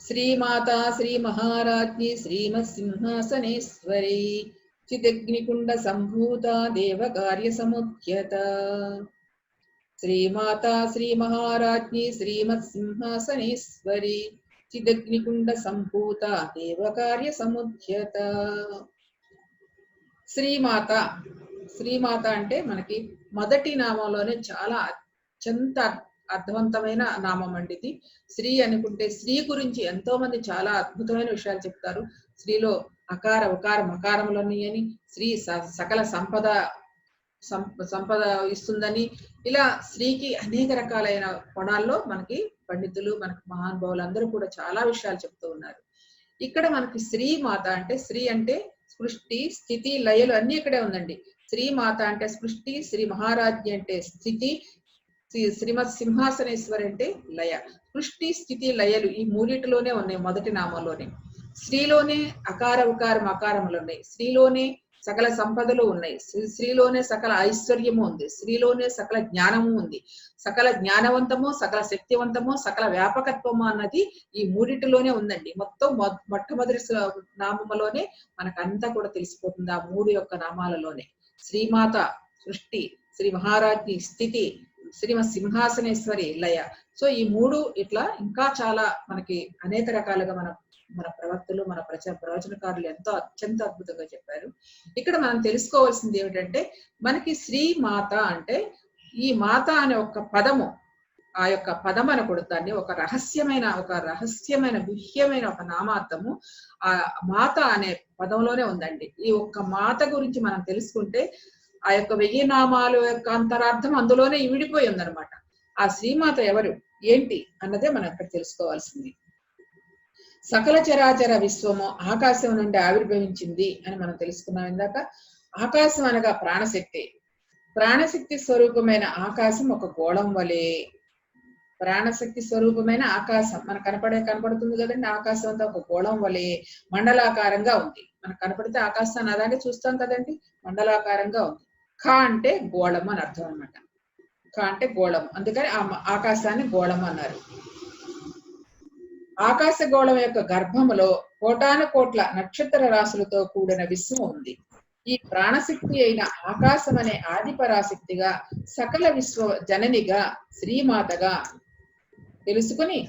శ్రీమాతా శ్రీ మహారాజ్ఞి శ్రీమత్సింహాసనేశ్వరి చిదగ్నికుండ సంభూత దేవకార్య సముద్యత. శ్రీమాతా శ్రీ మహారాజ్ఞి శ్రీమత్సింహాసనేశ్వరి చిదగ్నికుండ సంభూత దేవకార్య సముద్యత. శ్రీమాత, శ్రీమాత అంటే మనకి మొదటి నామంలోనే చాలా అత్యంత అర్థవంతమైన నామం అండి ఇది. శ్రీ అనుకుంటే స్త్రీ గురించి ఎంతో మంది చాలా అద్భుతమైన విషయాలు చెప్తారు. స్త్రీలో అకార ఉకార మకారములని అని, స్త్రీ సకల సంపద ఇస్తుందని, ఇలా స్త్రీకి అనేక రకాలైన కోణాల్లో మనకి పండితులు, మనకి మహానుభావులు అందరూ కూడా చాలా విషయాలు చెప్తూ ఉన్నారు. ఇక్కడ మనకి శ్రీమాత అంటే, స్త్రీ అంటే సృష్టి స్థితి లయలు అన్ని ఇక్కడే ఉందండి. శ్రీమాత అంటే సృష్టి, శ్రీ మహారాజ్ఞి అంటే స్థితి, శ్రీమత్ సింహాసనేశ్వరి అంటే లయ. సృష్టి స్థితి లయలు ఈ మూడిటిలోనే ఉన్నాయి మొదటి నామంలోనే. స్త్రీలోనే అకార ఉకార మకారములు ఉన్నాయి, స్త్రీలోనే సకల సంపదలు ఉన్నాయి, స్త్రీలోనే సకల ఐశ్వర్యము ఉంది, స్త్రీలోనే సకల జ్ఞానము ఉంది. సకల జ్ఞానవంతము, సకల శక్తివంతము, సకల వ్యాపకత్వము అన్నది ఈ మూడిటిలోనే ఉందండి. మొత్తం మొట్టమొదటి నామములోనే మనకంతా కూడా తెలిసిపోతుంది, ఆ మూడు యొక్క నామాలలోనే. శ్రీమాత సృష్టి, శ్రీ మహారాజ్ఞి స్థితి, శ్రీమత్ సింహాసనేశ్వరి లయ. సో ఈ మూడు ఇట్లా ఇంకా చాలా మనకి అనేక రకాలుగా మన ప్రవక్తలు, మన ప్రవచనకారులు ఎంతో అత్యంత అద్భుతంగా చెప్పారు. ఇక్కడ మనం తెలుసుకోవాల్సింది ఏమిటంటే, మనకి శ్రీ మాత అంటే ఈ మాత అనే ఒక పదము, ఆ యొక్క పదం అనకూడదు, దాన్ని ఒక రహస్యమైన గుహ్యమైన ఒక నామార్థము ఆ మాత అనే పదంలోనే ఉందండి. ఈ ఒక్క మాత గురించి మనం తెలుసుకుంటే ఆ యొక్క 1000 నామాల యొక్క అంతరార్థం అందులోనే ఇమిడిపోయి ఉందన్నమాట. ఆ శ్రీమాత ఎవరు ఏంటి అన్నదే మనం ఇక్కడ తెలుసుకోవాల్సింది. సకల చరాచర విశ్వము ఆకాశం నుండి ఆవిర్భవించింది అని మనం తెలుసుకున్నాం ఇందాక. ఆకాశం అనగా ప్రాణశక్తి. ప్రాణశక్తి స్వరూపమైన ఆకాశం ఒక గోళం వలె, ప్రాణశక్తి స్వరూపమైన ఆకాశం మనకు కనపడుతుంది కదండి. ఆకాశం అంతా ఒక గోళం వలె మండలాకారంగా ఉంది. మనకు కనపడితే ఆకాశాన్ని అలాగే చూస్తాం కదండి, మండలాకారంగా ఉంది. ఖ అంటే గోళం అని అర్థం అనమాట. ఖ అంటే గోళం, అందుకని ఆకాశాన్ని గోళం అన్నారు. ఆకాశ గోళం యొక్క గర్భములో కోటాను కోట్ల నక్షత్ర రాశులతో కూడిన విశ్వం ఉంది. ఈ ప్రాణశక్తి అయిన ఆకాశం అనే ఆది పరాశక్తిగా, సకల విశ్వ జననిగా, శ్రీమాతగా తెలుసుకుని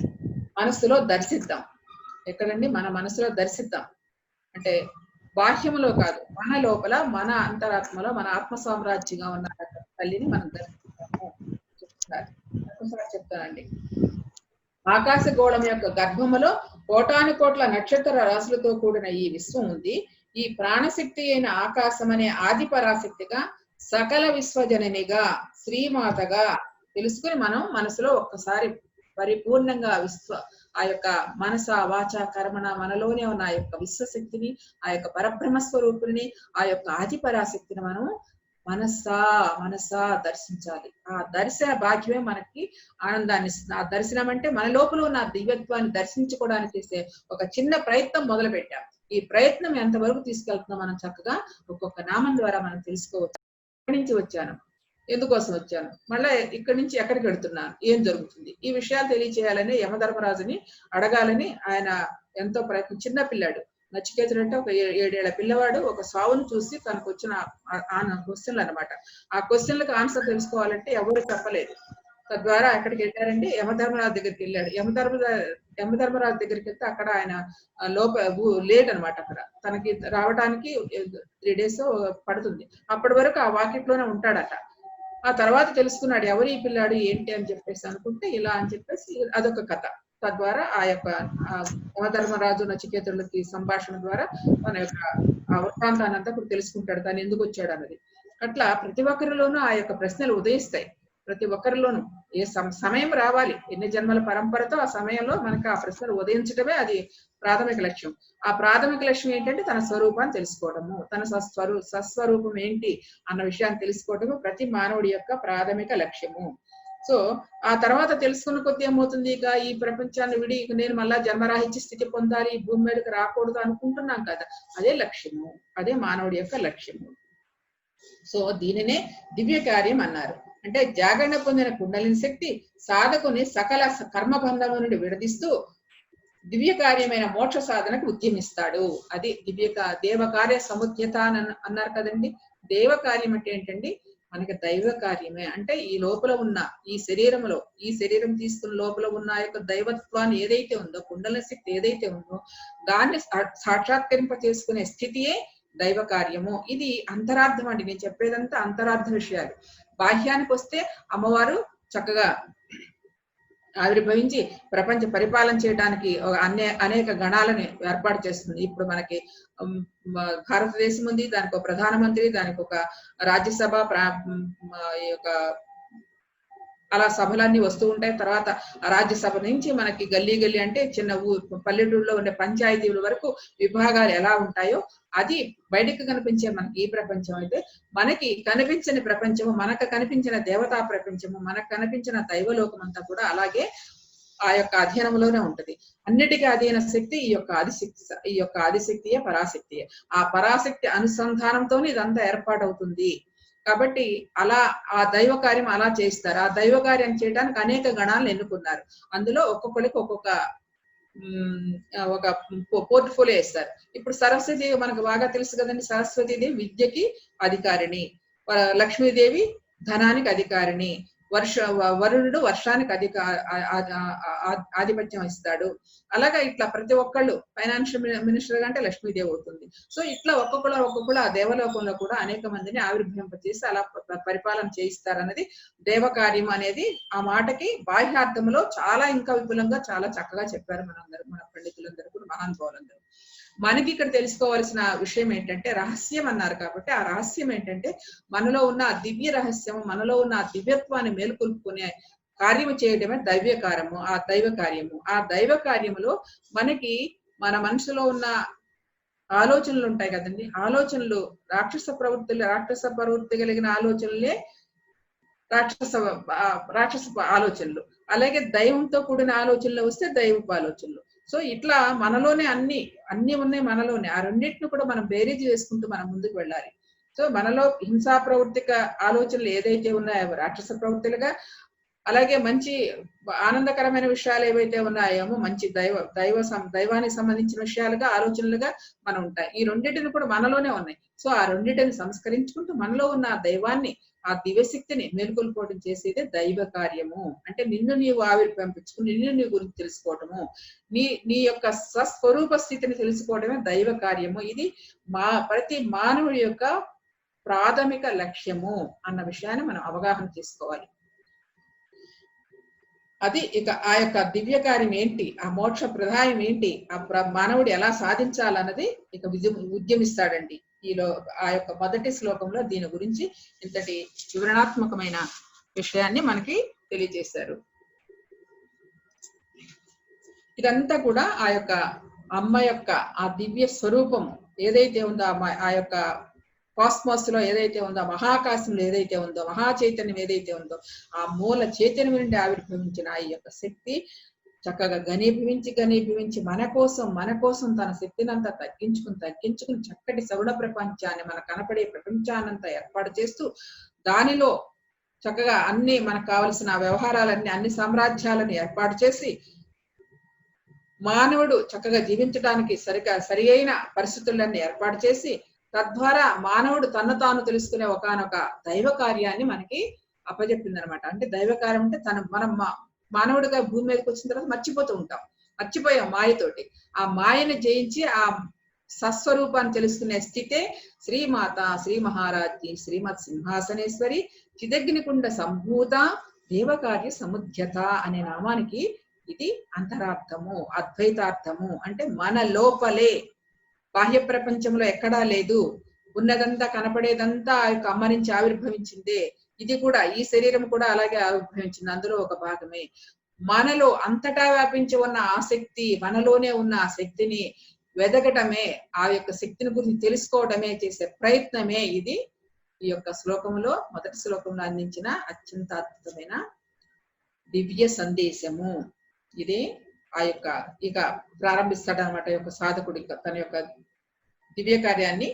మనసులో దర్శిద్దాం. ఎక్కడండి? మన మనసులో దర్శిద్దాం అంటే బాహ్యములో కాదు, మన లోపల, మన అంతరాత్మలో, మన ఆత్మ సామ్రాజ్యంగా ఉన్న తల్లిని మనం దర్శిస్తాము చెప్తానండి. ఆకాశ గోళం యొక్క గర్భములో కోటాను కోట్ల నక్షత్ర రాశులతో కూడిన ఈ విశ్వం ఉంది. ఈ ప్రాణశక్తి అయిన ఆకాశం అనే ఆది పరాశక్తిగా, సకల విశ్వజననిగా, శ్రీమాతగా తెలుసుకుని మనం మనసులో ఒక్కసారి పరిపూర్ణంగా ఆ యొక్క మనస వాచ కర్మణ మనలోనే ఉన్న ఆ యొక్క విశ్వశక్తిని, ఆ యొక్క పరబ్రహ్మ స్వరూపుని, ఆ యొక్క ఆది పరాశక్తిని మనం మనసా దర్శించాలి. ఆ దర్శన భాగ్యమే మనకి ఆనందాన్ని ఇస్తుంది. ఆ దర్శనం అంటే మన లోపల ఉన్న దివ్యత్వాన్ని దర్శించుకోవడానికి చేసే ఒక చిన్న ప్రయత్నం మొదలు పెట్టాం. ఈ ప్రయత్నం ఎంతవరకు తీసుకెళ్తున్నాం మనం చక్కగా ఒక్కొక్క నామం ద్వారా మనం తెలుసుకోవచ్చు. ఎక్కడి నుంచి వచ్చాను, ఎందుకోసం వచ్చాను, మళ్ళీ ఇక్కడి నుంచి ఎక్కడికి వెళుతున్నాను, ఏం జరుగుతుంది, ఈ విషయాలు తెలియచేయాలని యమధర్మరాజుని అడగాలని ఆయన ఎంతో ప్రయత్నం. చిన్న పిల్లాడు నచికేతుడు అంటే ఒక 7 ఏళ్ల పిల్లవాడు ఒక సావును చూసి తనకు వచ్చిన క్వశ్చన్లు అనమాట. ఆ క్వశ్చన్లకు ఆన్సర్ తెలుసుకోవాలంటే ఎవరు చెప్పలేదు. తద్వారా ఎక్కడికి వెళ్ళారంటే యమధర్మరాజు దగ్గరికి వెళ్ళాడు. యమధర్మరాజు దగ్గరికి వెళ్తే అక్కడ ఆయన లేట్ అనమాట. అక్కడ తనకి రావడానికి 3 days పడుతుంది. అప్పటి వరకు ఆ వాకిట్లోనే ఉంటాడట. ఆ తర్వాత తెలుసుకున్నాడు ఎవరు ఈ పిల్లాడు ఏంటి అని చెప్పేసి అనుకుంటే ఇలా అని చెప్పేసి అదొక కథ. తద్వారా ఆ యొక్క యమధర్మరాజు నచికేతులకి సంభాషణ ద్వారా మన యొక్క ఆ వృత్తాంతాన్ని అంతా ఇప్పుడు తెలుసుకుంటాడు, తను ఎందుకు వచ్చాడు అన్నది. అట్లా ప్రతి ఒక్కరిలోనూ ఆ యొక్క ప్రశ్నలు ఉదయిస్తాయి. ప్రతి ఒక్కరిలోనూ ఏ సమయం రావాలి, ఎన్ని జన్మల పరంపరతో ఆ సమయంలో మనకు ఆ ప్రశ్నలు ఉదయించడమే అది ప్రాథమిక లక్ష్యం. ఆ ప్రాథమిక లక్ష్యం ఏంటంటే తన స్వరూపాన్ని తెలుసుకోవడము, తన సస్వరూపం ఏంటి అన్న విషయాన్ని తెలుసుకోవడము ప్రతి మానవుడి యొక్క ప్రాథమిక లక్ష్యము. సో ఆ తర్వాత తెలుసుకున్న కొద్ది ఏమవుతుంది, ఇక ఈ ప్రపంచాన్ని విడి నేను మళ్ళా జన్మరాహిత్య స్థితి పొందాలి, ఈ భూమి మీదకి రాకూడదు అనుకుంటున్నాం కదా, అదే లక్ష్యము, అదే మానవుడి యొక్క లక్ష్యము. సో దీనినే దివ్య కార్యం అన్నారు. అంటే జాగరణ పొందిన కుండలిని శక్తి సాధకుని సకల కర్మబంధము నుండి విడదీస్తూ దివ్య కార్యమైన మోక్ష సాధనకు ఉద్యమిస్తాడు. అది దేవ కార్య సముద్యత అని అన్నారు కదండి. దేవ కార్యం అంటే ఏంటండి, మనకి దైవ కార్యమే. అంటే ఈ లోపల ఉన్న ఈ శరీరంలో, ఈ శరీరం తీసుకున్న లోపల ఉన్న ఆ యొక్క దైవత్వాన్ని ఏదైతే ఉందో, కుండల శక్తి ఏదైతే ఉందో దాన్ని సాక్షాత్కరింప చేసుకునే స్థితియే దైవ కార్యము. ఇది అంతరార్థం అండి. నేను చెప్పేదంతా అంతరార్థ విషయాలు. బాహ్యానికి వస్తే అమ్మవారు చక్కగా ఆవిర్భవించి ప్రపంచ పరిపాలన చేయడానికి అనేక గణాలని ఏర్పాటు చేస్తుంది. ఇప్పుడు మనకి భారతదేశం ఉంది, దానికి ఒక ప్రధానమంత్రి, దానికి ఒక రాజ్యసభ అలా సభలన్నీ వస్తూ ఉంటాయి. తర్వాత రాజ్యసభ నుంచి మనకి గల్లీ గల్లీ అంటే చిన్న పల్లెటూరులో ఉండే పంచాయతీల వరకు విభాగాలు ఎలా ఉంటాయో అది బయటకు కనిపించే మనకి ఈ ప్రపంచం అయితే, మనకి కనిపించని ప్రపంచము, మనకు కనిపించిన దేవతా ప్రపంచము, మనకు కనిపించిన దైవలోకం అంతా కూడా అలాగే ఆ యొక్క అధీనంలోనే ఉంటది. అన్నిటికీ అధీన శక్తి ఈ యొక్క ఆదిశక్తియే పరాశక్తియే. ఆ పరాశక్తి అనుసంధానంతోనే ఇదంతా ఏర్పాటవుతుంది. కాబట్టి అలా ఆ దైవ కార్యం అలా చేస్తారు. ఆ దైవ కార్యం చేయడానికి అనేక గణాలను ఎన్నుకున్నారు. అందులో ఒక్కొక్కరికి ఒక్కొక్క ఒక పోర్ట్ఫోలియో ఇస్తారు. ఇప్పుడు సరస్వతి మనకు బాగా తెలుసు కదండి. సరస్వతీదేవి విద్యకి అధికారిణి, లక్ష్మీదేవి ధనానికి అధికారిణి, వరుణుడు వర్షానికి ఆధిపత్యం ఇస్తాడు. అలాగా ఇట్లా ప్రతి ఒక్కళ్ళు ఫైనాన్షియల్ మినిస్టర్ అంటే లక్ష్మీదేవి అవుతుంది. సో ఇట్లా ఒక్కొక్కళ్ళు ఆ దేవలోకంలో కూడా అనేక మందిని ఆవిర్భవింపచేసి అలా పరిపాలన చేయిస్తారన్నది దేవ కార్యం అనేది. ఆ మాటకి బాహ్యార్థంలో చాలా ఇంకా విపులంగా చాలా చక్కగా చెప్పారు మనందరూ, మన పండితులందరూ కూడా, మహానుభావులందరూ. మనకి ఇక్కడ తెలుసుకోవాల్సిన విషయం ఏంటంటే రహస్యం అన్నారు కాబట్టి, ఆ రహస్యం ఏంటంటే మనలో ఉన్న ఆ దివ్య రహస్యం, మనలో ఉన్న ఆ దివ్యత్వాన్ని మేలుకొల్పుకునే కార్యము చేయడమే దైవ్యకారము, ఆ దైవ కార్యము. ఆ దైవ కార్యములో మనకి మన మనసులో ఉన్న ఆలోచనలు ఉంటాయి కదండి. ఆలోచనలు రాక్షస ప్రవృత్తి కలిగిన ఆలోచనలే రాక్షస ఆలోచనలు. అలాగే దైవంతో కూడిన ఆలోచనలు వస్తే దైవపు ఆలోచనలు. సో ఇట్లా మనలోనే అన్ని ఉన్నాయి మనలోనే. ఆ రెండింటిని కూడా మనం బేరీజ్ చేసుకుంటూ మనం ముందుకు వెళ్ళాలి. సో మనలో హింసా ప్రవృత్తిక ఆలోచనలు ఏదైతే ఉన్నాయో రాక్షస ప్రవృత్తులుగా, అలాగే మంచి ఆనందకరమైన విషయాలు ఏవైతే ఉన్నాయేమో మంచి దైవానికి సంబంధించిన విషయాలుగా ఆలోచనలుగా మనం ఉంటాయి. ఈ రెండింటిని కూడా మనలోనే ఉన్నాయి. సో ఆ రెండింటిని సంస్కరించుకుంటూ మనలో ఉన్న ఆ దైవాన్ని, ఆ దివ్యశక్తిని మేలుకొల్పోవడం చేసేదే దైవ కార్యము. అంటే నిన్ను నీవు ఆవిర్భవించుకుని నిన్ను నీ గురించి తెలుసుకోవటము, నీ యొక్క స్వస్వరూప స్థితిని తెలుసుకోవడమే దైవ కార్యము. ఇది ప్రతి మానవుడి యొక్క ప్రాథమిక లక్ష్యము అన్న విషయాన్ని మనం అవగాహన చేసుకోవాలి. అది ఇక ఆ యొక్క దివ్య కార్యం ఏంటి, ఆ మోక్ష ప్రదాయం ఏంటి, ఆ మానవుడు ఎలా సాధించాలన్నది ఇక ఉద్యమిస్తాడండి. ఆ యొక్క మొదటి శ్లోకంలో దీని గురించి ఇంతటి వివరణాత్మకమైన విషయాన్ని మనకి తెలియజేశారు. ఇదంతా కూడా ఆ యొక్క అమ్మ యొక్క ఆ దివ్య స్వరూపము ఏదైతే ఉందో, ఆ యొక్క కాస్మాస్ లో ఏదైతే ఉందో, మహాకాశంలో ఏదైతే ఉందో, మహా చైతన్యం ఏదైతే ఉందో, ఆ మూల చైతన్యం నుండి ఆవిర్భవించిన ఈ యొక్క శక్తి చక్కగా ఘనీభవించి మన కోసం తన శక్తినంతా తగ్గించుకుని చక్కటి సగుణ ప్రపంచాన్ని, మన కనపడే ప్రపంచాన్నంతా ఏర్పాటు చేస్తూ దానిలో చక్కగా మనకు కావలసిన వ్యవహారాలన్నీ, అన్ని సామ్రాజ్యాలను ఏర్పాటు చేసి మానవుడు చక్కగా జీవించడానికి సరి అయిన పరిస్థితులన్నీ ఏర్పాటు చేసి తద్వారా మానవుడు తను తాను తెలుసుకునే ఒకనొక దైవ కార్యాన్ని మనకి అప్పచెప్పింది అనమాట. అంటే దైవ కార్యం అంటే మనం మానవుడిగా భూమి మీదకి వచ్చిన తర్వాత మర్చిపోయాం మాయతోటి. ఆ మాయని జయించి ఆ సస్వరూపాన్ని తెలుసుకునే స్థితే శ్రీమాత శ్రీ మహారాజ్ఞి శ్రీమత్ సింహాసనేశ్వరి చిదగ్నికుండ సంభూత దేవకార్య సముద్యత అనే నామానికి ఇది అంతరార్థము, అద్వైతార్థము. అంటే మన లోపలే, బాహ్య ప్రపంచంలో ఎక్కడా లేదు, ఉన్నదంతా కనపడేదంతా ఆ యొక్క అమ్మ నుంచి ఆవిర్భవించిందే. ఇది కూడా, ఈ శరీరం కూడా అలాగే ఆవిర్భవించింది, అందులో ఒక భాగమే. మనలో అంతటా వ్యాపించి ఉన్న ఆసక్తి, మనలోనే ఉన్న ఆ శక్తిని వెదకటమే, ఆ యొక్క శక్తిని గురించి తెలుసుకోవడమే చేసే ప్రయత్నమే ఇది ఈ యొక్క శ్లోకంలో, మొదటి శ్లోకంలో అందించిన అత్యంత అద్భుతమైన దివ్య సందేశము. ఇది ఆ యొక్క ఇక ప్రారంభిస్తాడనమాట యొక్క సాధకుడి తన యొక్క దివ్య కార్యాన్ని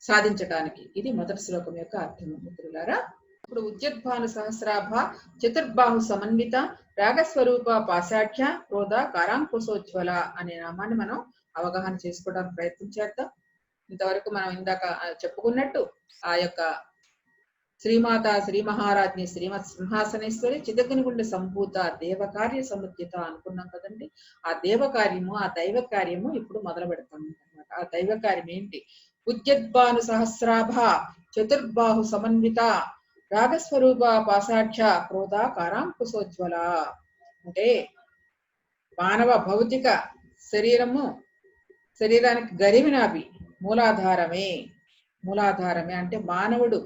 సాధించడానికి. ఇది మొదటి శ్లోకం యొక్క అర్థం మిత్రులారా. ఇప్పుడు ఉద్యద్భాను సహస్రాభ చతుర్బాహు సమన్విత రాగస్వరూప పాశాఢ్య క్రోధ కారాంకుశోజ్వల అనే నామాన్ని మనం అవగాహన చేసుకోవడానికి ప్రయత్నం చేద్దాం. ఇంతవరకు మనం ఇందాక చెప్పుకున్నట్టు ఆ యొక్క శ్రీమాత శ్రీ మహారాజ్ని శ్రీమత్ సింహాసనేశ్వరి చిదగ్నిగుండ సంభూత దేవకార్య సముద్యత అనుకున్నాం కదండి. ఆ దేవకార్యము ఆ దైవ కార్యము ఇప్పుడు మొదలు పెడతాం అనమాట. ఆ దైవ కార్యం ఏంటి? ఉద్యద్భాను సహస్రాభ చతుర్బాహు సమన్విత రాగస్వరూప పాశాఢ్య క్రోధ కారాంకుశోజ్వల. అంటే మానవ భౌతిక శరీరానికి గరివినాభి మూలాధారమే అంటే మానవుడు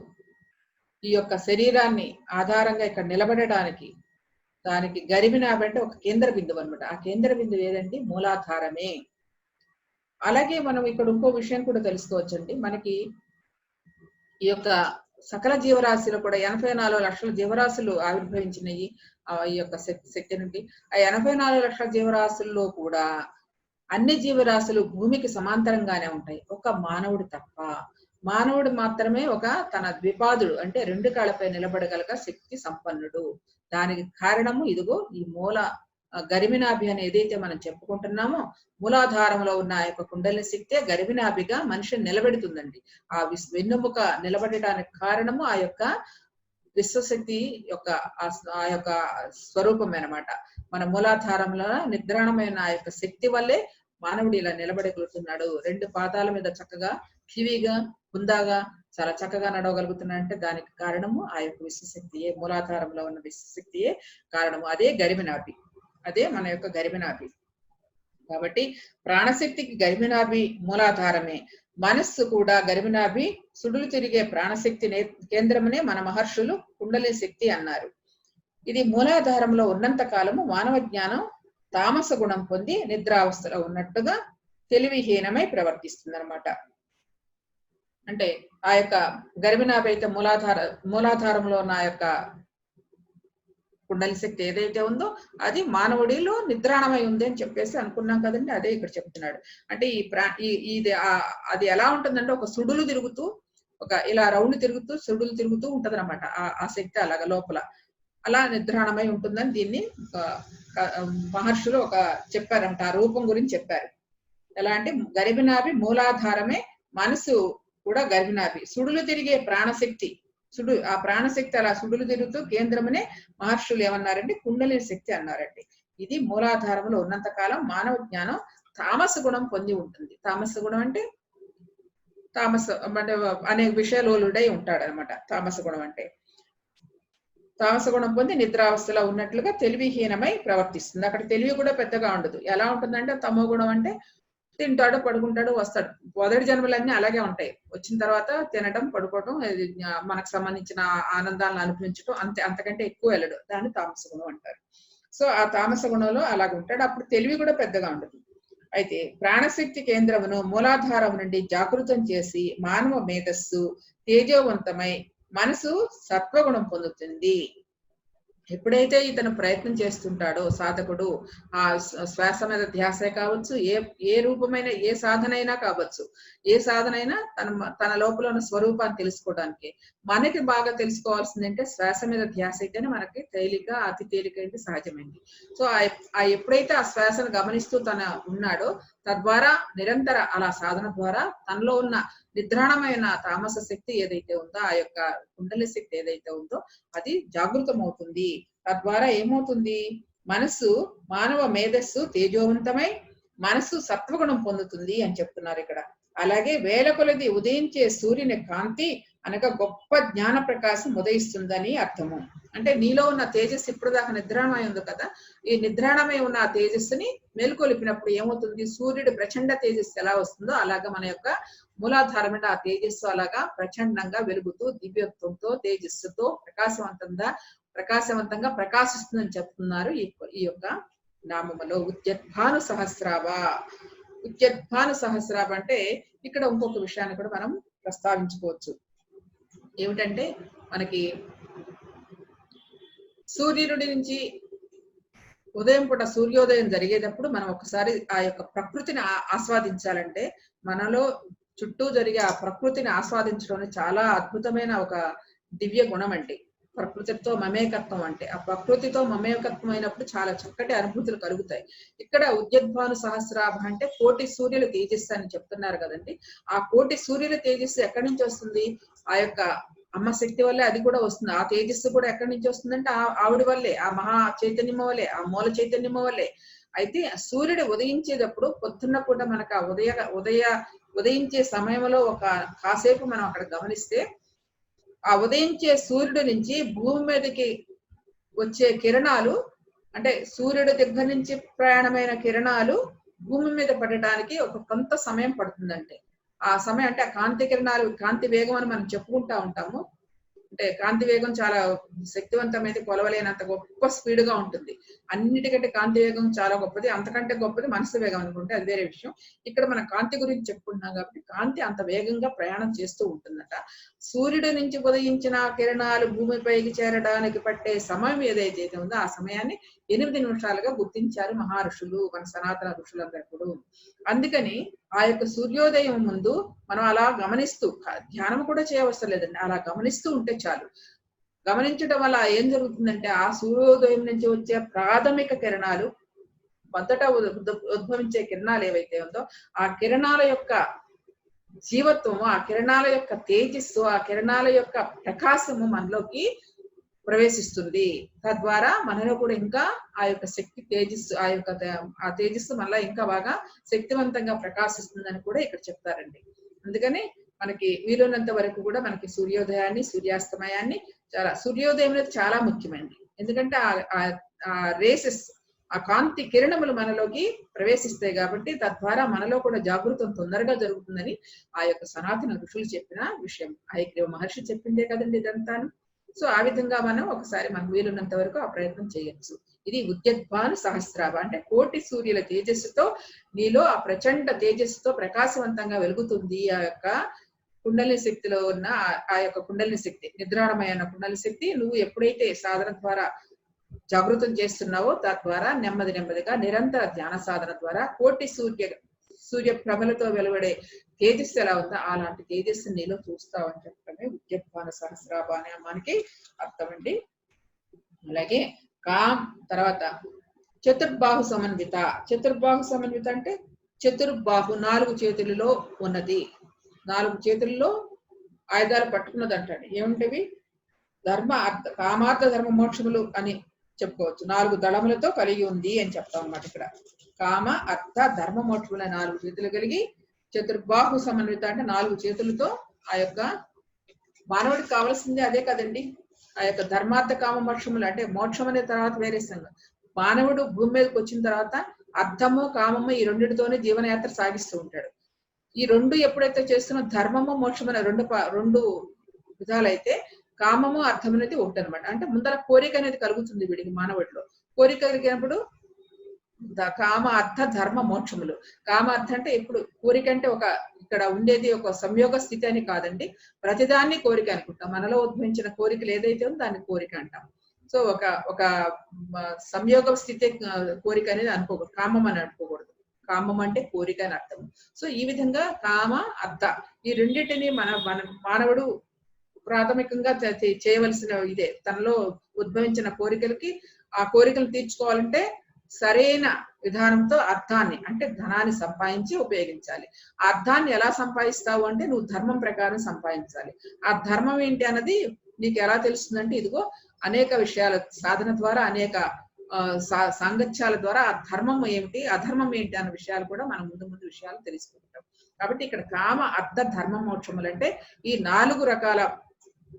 ఈ యొక్క శరీరాన్ని ఆధారంగా ఇక్కడ నిలబడడానికి దానికి గరివినాభి అంటే ఒక కేంద్ర బిందువు అనమాట. ఆ కేంద్ర బిందువు ఏదండి? మూలాధారమే. అలాగే మనం ఇక్కడ ఇంకో విషయం కూడా తెలుసుకోవచ్చండి. మనకి ఈ యొక్క సకల జీవరాశిలో కూడా 84 లక్షల జీవరాశులు ఆవిర్భవించినాయి ఈ యొక్క శక్తి నుండి. ఆ 84 లక్షల జీవరాశుల్లో కూడా అన్ని జీవరాశులు భూమికి సమాంతరంగానే ఉంటాయి, ఒక మానవుడు తప్ప. మానవుడు మాత్రమే ఒక తన ద్విపాదుడు అంటే 2 కాళ్ళపై నిలబడగలగ శక్తి సంపన్నుడు. దానికి కారణము ఇదిగో ఈ మూల గరిమినాభి అని ఏదైతే మనం చెప్పుకుంటున్నామో, మూలాధారంలో ఉన్న ఆ యొక్క కుండలిని శక్తే గరిమినాభిగా మనిషిని నిలబెడుతుందండి. ఆ వెన్నుముక నిలబడటానికి కారణము ఆ యొక్క విశ్వశక్తి యొక్క ఆ యొక్క స్వరూపమే అనమాట. మన మూలాధారంలో నిద్రాణమైన ఆ యొక్క శక్తి వల్లే మానవుడు ఇలా నిలబడగలుగుతున్నాడు. 2 పాదాల మీద చక్కగా ఠీవీగా హుందాగా చాలా చక్కగా నడవగలుగుతున్నాడంటే దానికి కారణము ఆ యొక్క విశ్వశక్తియే, మూలాధారంలో ఉన్న విశ్వశక్తియే కారణము. అదే గరిమినాభి, అదే మన యొక్క గరిమినాభి. కాబట్టి ప్రాణశక్తికి గరిమినాభి మూలాధారమే. మనస్సు కూడా గరిమినాభి సుడులు తిరిగే ప్రాణశక్తి కేంద్రమునే మన మహర్షులు కుండలిని శక్తి అన్నారు. ఇది మూలాధారంలో ఉన్నంత కాలము మానవ జ్ఞానం తామస గుణం పొంది నిద్రావస్థలో ఉన్నట్టుగా తెలివిహీనమై ప్రవర్తిస్తుంది అనమాట. అంటే ఆ యొక్క గరిమినాభి అయితే మూలాధారంలో ఉన్న ఆ యొక్క కుండలి శక్తి ఏదైతే ఉందో అది మానవుడిలో నిద్రాణమై ఉంది అని చెప్పేసి అనుకున్నాం కదండి. అదే ఇక్కడ చెప్తున్నాడు. అంటే ఇది అది ఎలా ఉంటుందంటే ఒక సుడులు తిరుగుతూ ఒక ఇలా రౌండ్ తిరుగుతూ సుడులు తిరుగుతూ ఉంటది అనమాట. ఆ శక్తి అలాగా లోపల అలా నిద్రాణమై ఉంటుందని దీన్ని మహర్షులు ఒక చెప్పారంట. ఆ రూపం గురించి చెప్పారు. ఎలా అంటే గరిమినాభి మూలాధారమే, మనసు కూడా గరిమినాభి, సుడులు తిరిగే ప్రాణశక్తి. ఆ ప్రాణశక్తి అలా సుడులు తిరుగుతూ కేంద్రమనే మహర్షులు ఏమన్నారంటే కుండలిని శక్తి అన్నారండి. ఇది మూలాధారంలో ఉన్నంత కాలం మానవ జ్ఞానం తామస గుణం పొంది ఉంటుంది. తామస గుణం అంటే అనేక విషయాలుడై ఉంటాడు అనమాట. తామస గుణం అంటే తామస గుణం పొంది నిద్రావస్థలో ఉన్నట్లుగా తెలివిహీనమై ప్రవర్తిస్తుంది. అక్కడ తెలివి కూడా పెద్దగా ఉండదు. ఎలా ఉంటుందంటే తమో గుణం అంటే తింటాడు, పడుకుంటాడు, వస్తాడు. మొదటి జన్మలన్నీ అలాగే ఉంటాయి. వచ్చిన తర్వాత తినడం, పడుకోవడం, మనకు సంబంధించిన ఆనందాలను అనుభవించడం, అంతకంటే ఎక్కువ వెళ్ళడు. దాన్ని తామస గుణం అంటారు. సో ఆ తామస గుణంలో అలాగ ఉంటాడు. అప్పుడు తెలివి కూడా పెద్దగా ఉండదు. అయితే ప్రాణశక్తి కేంద్రమును మూలాధారం నుండి జాగృతం చేసి మానవ మేధస్సు తేజోవంతమై మనసు సత్వగుణం పొందుతుంది. ఎప్పుడైతే ఇతను ప్రయత్నం చేస్తుంటాడో సాధకుడు, ఆ శ్వాస మీద ధ్యాసే కావచ్చు, ఏ రూపమైన ఏ సాధన అయినా కావచ్చు, ఏ సాధన అయినా తన లోపల ఉన్న స్వరూపాన్ని తెలుసుకోవడానికి మనకి బాగా తెలుసుకోవాల్సింది అంటే శ్వాస మీద ధ్యాస అయితేనే మనకి అతి తేలికైంది, సహజమైంది. సో ఎప్పుడైతే ఆ శ్వాసను గమనిస్తూ ఉన్నాడో తద్వారా నిరంతర అలా సాధన ద్వారా తనలో ఉన్న నిద్రాణమైన తామస శక్తి ఏదైతే ఉందో, ఆ యొక్క కుండలి శక్తి ఏదైతే ఉందో అది జాగృతమవుతుంది. తద్వారా ఏమవుతుంది? మనసు మానవ మేధస్సు తేజోవంతమై మనసు సత్వగుణం పొందుతుంది అని చెప్తున్నారు ఇక్కడ. అలాగే వేల కొలది ఉదయించే సూర్యుని కాంతి అనగా గొప్ప జ్ఞాన ప్రకాశం ఉదయిస్తుందని అర్థము. అంటే నీలో ఉన్న తేజస్సు ఇప్పుడు దాకా నిద్రాణమై ఉంది కదా, ఈ నిద్రాణమై ఉన్న ఆ తేజస్సుని మేల్కొలిపినప్పుడు ఏమవుతుంది? సూర్యుడు ప్రచండ తేజస్సు ఎలా వస్తుందో అలాగా మన యొక్క మూలాధారమైన ఆ తేజస్సు అలాగా ప్రచండంగా వెలుగుతూ దివ్యత్వంతో తేజస్సుతో ప్రకాశవంతంగా ప్రకాశిస్తుందని చెప్తున్నారు ఈ యొక్క నామములో. ఉద్యద్భాను సహస్రాభ అంటే ఇక్కడ ఇంకొక విషయాన్ని కూడా మనం ప్రస్తావించుకోవచ్చు. ఏమిటంటే మనకి సూర్యుడి నుంచి ఉదయం పూట సూర్యోదయం జరిగేటప్పుడు మనం ఒకసారి ఆ యొక్క ప్రకృతిని ఆస్వాదించాలంటే మనలో చుట్టూ జరిగే ఆ ప్రకృతిని ఆస్వాదించడం చాలా అద్భుతమైన ఒక దివ్య గుణం అండి. ప్రకృతితో మమేకత్వం అంటే ఆ ప్రకృతితో మమేకత్వం అయినప్పుడు చాలా చక్కటి అనుభూతులు కలుగుతాయి. ఇక్కడ ఉద్యద్భాను సహస్రాభ అంటే కోటి సూర్యుల తేజస్సు అని చెప్తున్నారు కదండి. ఆ కోటి సూర్యుల తేజస్సు ఎక్కడి నుంచి వస్తుంది? ఆ యొక్క అమ్మ శక్తి వల్లే అది కూడా వస్తుంది. ఆ తేజస్సు కూడా ఎక్కడి నుంచి వస్తుందంటే ఆవిడ వల్లే, ఆ మహా చైతన్యం వల్లే, ఆ మూల చైతన్యం వల్లే. అయితే సూర్యుడు ఉదయించేటప్పుడు పొద్దున్న పూట మనకు ఆ ఉదయించే సమయంలో ఒక కాసేపు మనం అక్కడ గమనిస్తే ఆ ఉదయించే సూర్యుడి నుంచి భూమి మీదకి వచ్చే కిరణాలు అంటే సూర్యుడి దగ్గర నుంచి ప్రయాణమైన కిరణాలు భూమి మీద పడటానికి ఒక కొంత సమయం పడుతుందంటే ఆ సమయం అంటే ఆ కాంతి కిరణాలు కాంతి వేగం అని మనం చెప్పుకుంటా ఉంటాము. అంటే కాంతి వేగం చాలా శక్తివంతమైతే కొలవలేనంత గొప్ప స్పీడ్ గా ఉంటుంది. అన్నిటికంటే కాంతి వేగం చాలా గొప్పది, అంతకంటే గొప్పది మనసు వేగం అనుకుంటే అది వేరే విషయం. ఇక్కడ మన కాంతి గురించి చెప్పుకుంటున్నాం కాబట్టి కాంతి అంత వేగంగా ప్రయాణం చేస్తూ ఉంటుందట. సూర్యుడి నుంచి ఉదయించిన కిరణాలు భూమిపైకి చేరడానికి పట్టే సమయం ఏదైతే ఉందో ఆ సమయాన్ని 8 నిమిషాలుగా గుర్తించారు మహర్షులు, మన సనాతన ఋషులందరూ. అందుకని ఆ యొక్క సూర్యోదయం ముందు మనం అలా గమనిస్తూ ధ్యానం కూడా చేయవలసిన లేదండి, అలా గమనిస్తూ ఉంటే చాలు. గమనించడం వల్ల ఏం జరుగుతుందంటే ఆ సూర్యోదయం నుంచి వచ్చే ప్రాథమిక కిరణాలు మొదట ఉద్భవించే కిరణాలు ఏవైతే ఉందో ఆ కిరణాల యొక్క జీవత్వము, ఆ కిరణాల యొక్క తేజస్సు, ఆ కిరణాల యొక్క ప్రకాశము మనలోకి ప్రవేశిస్తుంది. తద్వారా మనలో కూడా ఇంకా ఆ యొక్క శక్తి తేజస్సు ఆ తేజస్సు మనలో ఇంకా బాగా శక్తివంతంగా ప్రకాశిస్తుందని కూడా ఇక్కడ చెప్తారండి. అందుకని మనకి వీలున్నంత వరకు కూడా మనకి సూర్యోదయాన్ని సూర్యాస్తమయాన్ని సూర్యోదయం అనేది చాలా ముఖ్యమైనది. ఎందుకంటే ఆ రేసెస్ ఆ కాంతి కిరణములు మనలోకి ప్రవేశిస్తాయి కాబట్టి తద్వారా మనలో కూడా జాగృతం తొందరగా జరుగుతుందని ఆ యొక్క సనాతన ఋషులు చెప్పిన విషయం. హయగ్రీవ మహర్షి చెప్పిందే కదండి ఇదంతాను. సో ఆ విధంగా మనం ఒకసారి మనకు వీలున్నంత వరకు ఆ ప్రయత్నం చేయొచ్చు. ఇది ఉద్యద్భాను సహస్రాభ అంటే కోటి సూర్యుల తేజస్సుతో నీలో ఆ ప్రచండ తేజస్సుతో ప్రకాశవంతంగా వెలుగుతుంది ఆ యొక్క కుండలిని శక్తిలో ఉన్న ఆ యొక్క కుండలిని శక్తి, నిద్రాణమైన కుండలిని శక్తి. నువ్వు ఎప్పుడైతే సాధన ద్వారా జాగృతం చేస్తున్నావో తద్వారా నెమ్మదిగా నిరంతర ధ్యాన సాధన ద్వారా కోటి సూర్య ప్రభలతో వెలువడే తేజస్సు ఎలా ఉందో అలాంటి తేజస్సు నీలో చూస్తావని చెప్పడమే ఉద్యద్భాను సహస్రాభ అనే మనకి అర్థం అండి. అలాగే తర్వాత చతుర్బాహు సమన్విత. చతుర్బాహు సమన్విత అంటే చతుర్బాహు 4 చేతులలో ఉన్నది, 4 చేతుల్లో ఆయుధాలు పట్టుకున్నది అంటాడు. ఏముంటవి? ధర్మ అర్థ కామార్థ ధర్మ మోక్షములు అని చెప్పుకోవచ్చు. 4 దళములతో కలిగి ఉంది అని చెప్తాం అన్నమాట. ఇక్కడ కామ అర్థ ధర్మ మోక్షముల 4 చేతులు కలిగి చతుర్బాహు సమన్విత అంటే 4 చేతులతో ఆ యొక్క మానవుడికి కావాల్సింది అదే కదండి. ఆ యొక్క ధర్మార్థ కామ మోక్షములు అంటే మోక్షం అనే తర్వాత వేరే సంగతి. మానవుడు భూమి మీదకి వచ్చిన తర్వాత అర్థము కామము ఈ రెండిటితోనే జీవనయాత్ర సాగిస్తూ ఉంటాడు. ఈ రెండు ఎప్పుడైతే చేస్తున్నా ధర్మము మోక్షం అనే రెండు విధాలైతే కామము అర్థం అనేది ఒకటి అనమాట. అంటే ముందర కోరిక అనేది కలుగుతుంది వీడికి, మానవుడిలో కోరిక కలిగినప్పుడు కామ అర్థ ధర్మ మోక్షములు. కామ అర్థ అంటే ఇప్పుడు కోరిక అంటే ఇక్కడ ఉండేది ఒక సంయోగ స్థితి అని కాదండి, ప్రతిదాన్ని కోరిక అనుకుంటాం. మనలో ఉద్భవించిన కోరికలు ఏదైతే ఉందో దాన్ని కోరిక అంటాం. సో ఒక సంయోగ స్థితి కోరిక అనేది అనుకోకూడదు, కామం అని అనుకోకూడదు. కామం అంటే కోరిక అని అర్థం. సో ఈ విధంగా కామ అర్థ ఈ రెండింటిని మానవుడు ప్రాథమికంగా చేయవలసిన ఇదే. తనలో ఉద్భవించిన కోరికలకి ఆ కోరికలు తీర్చుకోవాలంటే సరైన విధానంతో అర్థాన్ని అంటే ధనాన్ని సంపాదించి ఉపయోగించాలి. ఆ అర్థాన్ని ఎలా సంపాదిస్తావు అంటే నువ్వు ధర్మం ప్రకారం సంపాదించాలి. ఆ ధర్మం ఏంటి అన్నది నీకు ఎలా తెలుస్తుందంటే ఇదిగో అనేక విషయాల సాధన ద్వారా అనేక సాంగత్యాల ద్వారా ఆ ధర్మం ఏమిటి అధర్మం ఏంటి అన్న విషయాలు కూడా మనం ముందు విషయాలు తెలుసుకుంటాం. కాబట్టి ఇక్కడ కామ అర్థ ధర్మ మోక్షములు అంటే ఈ 4 రకాల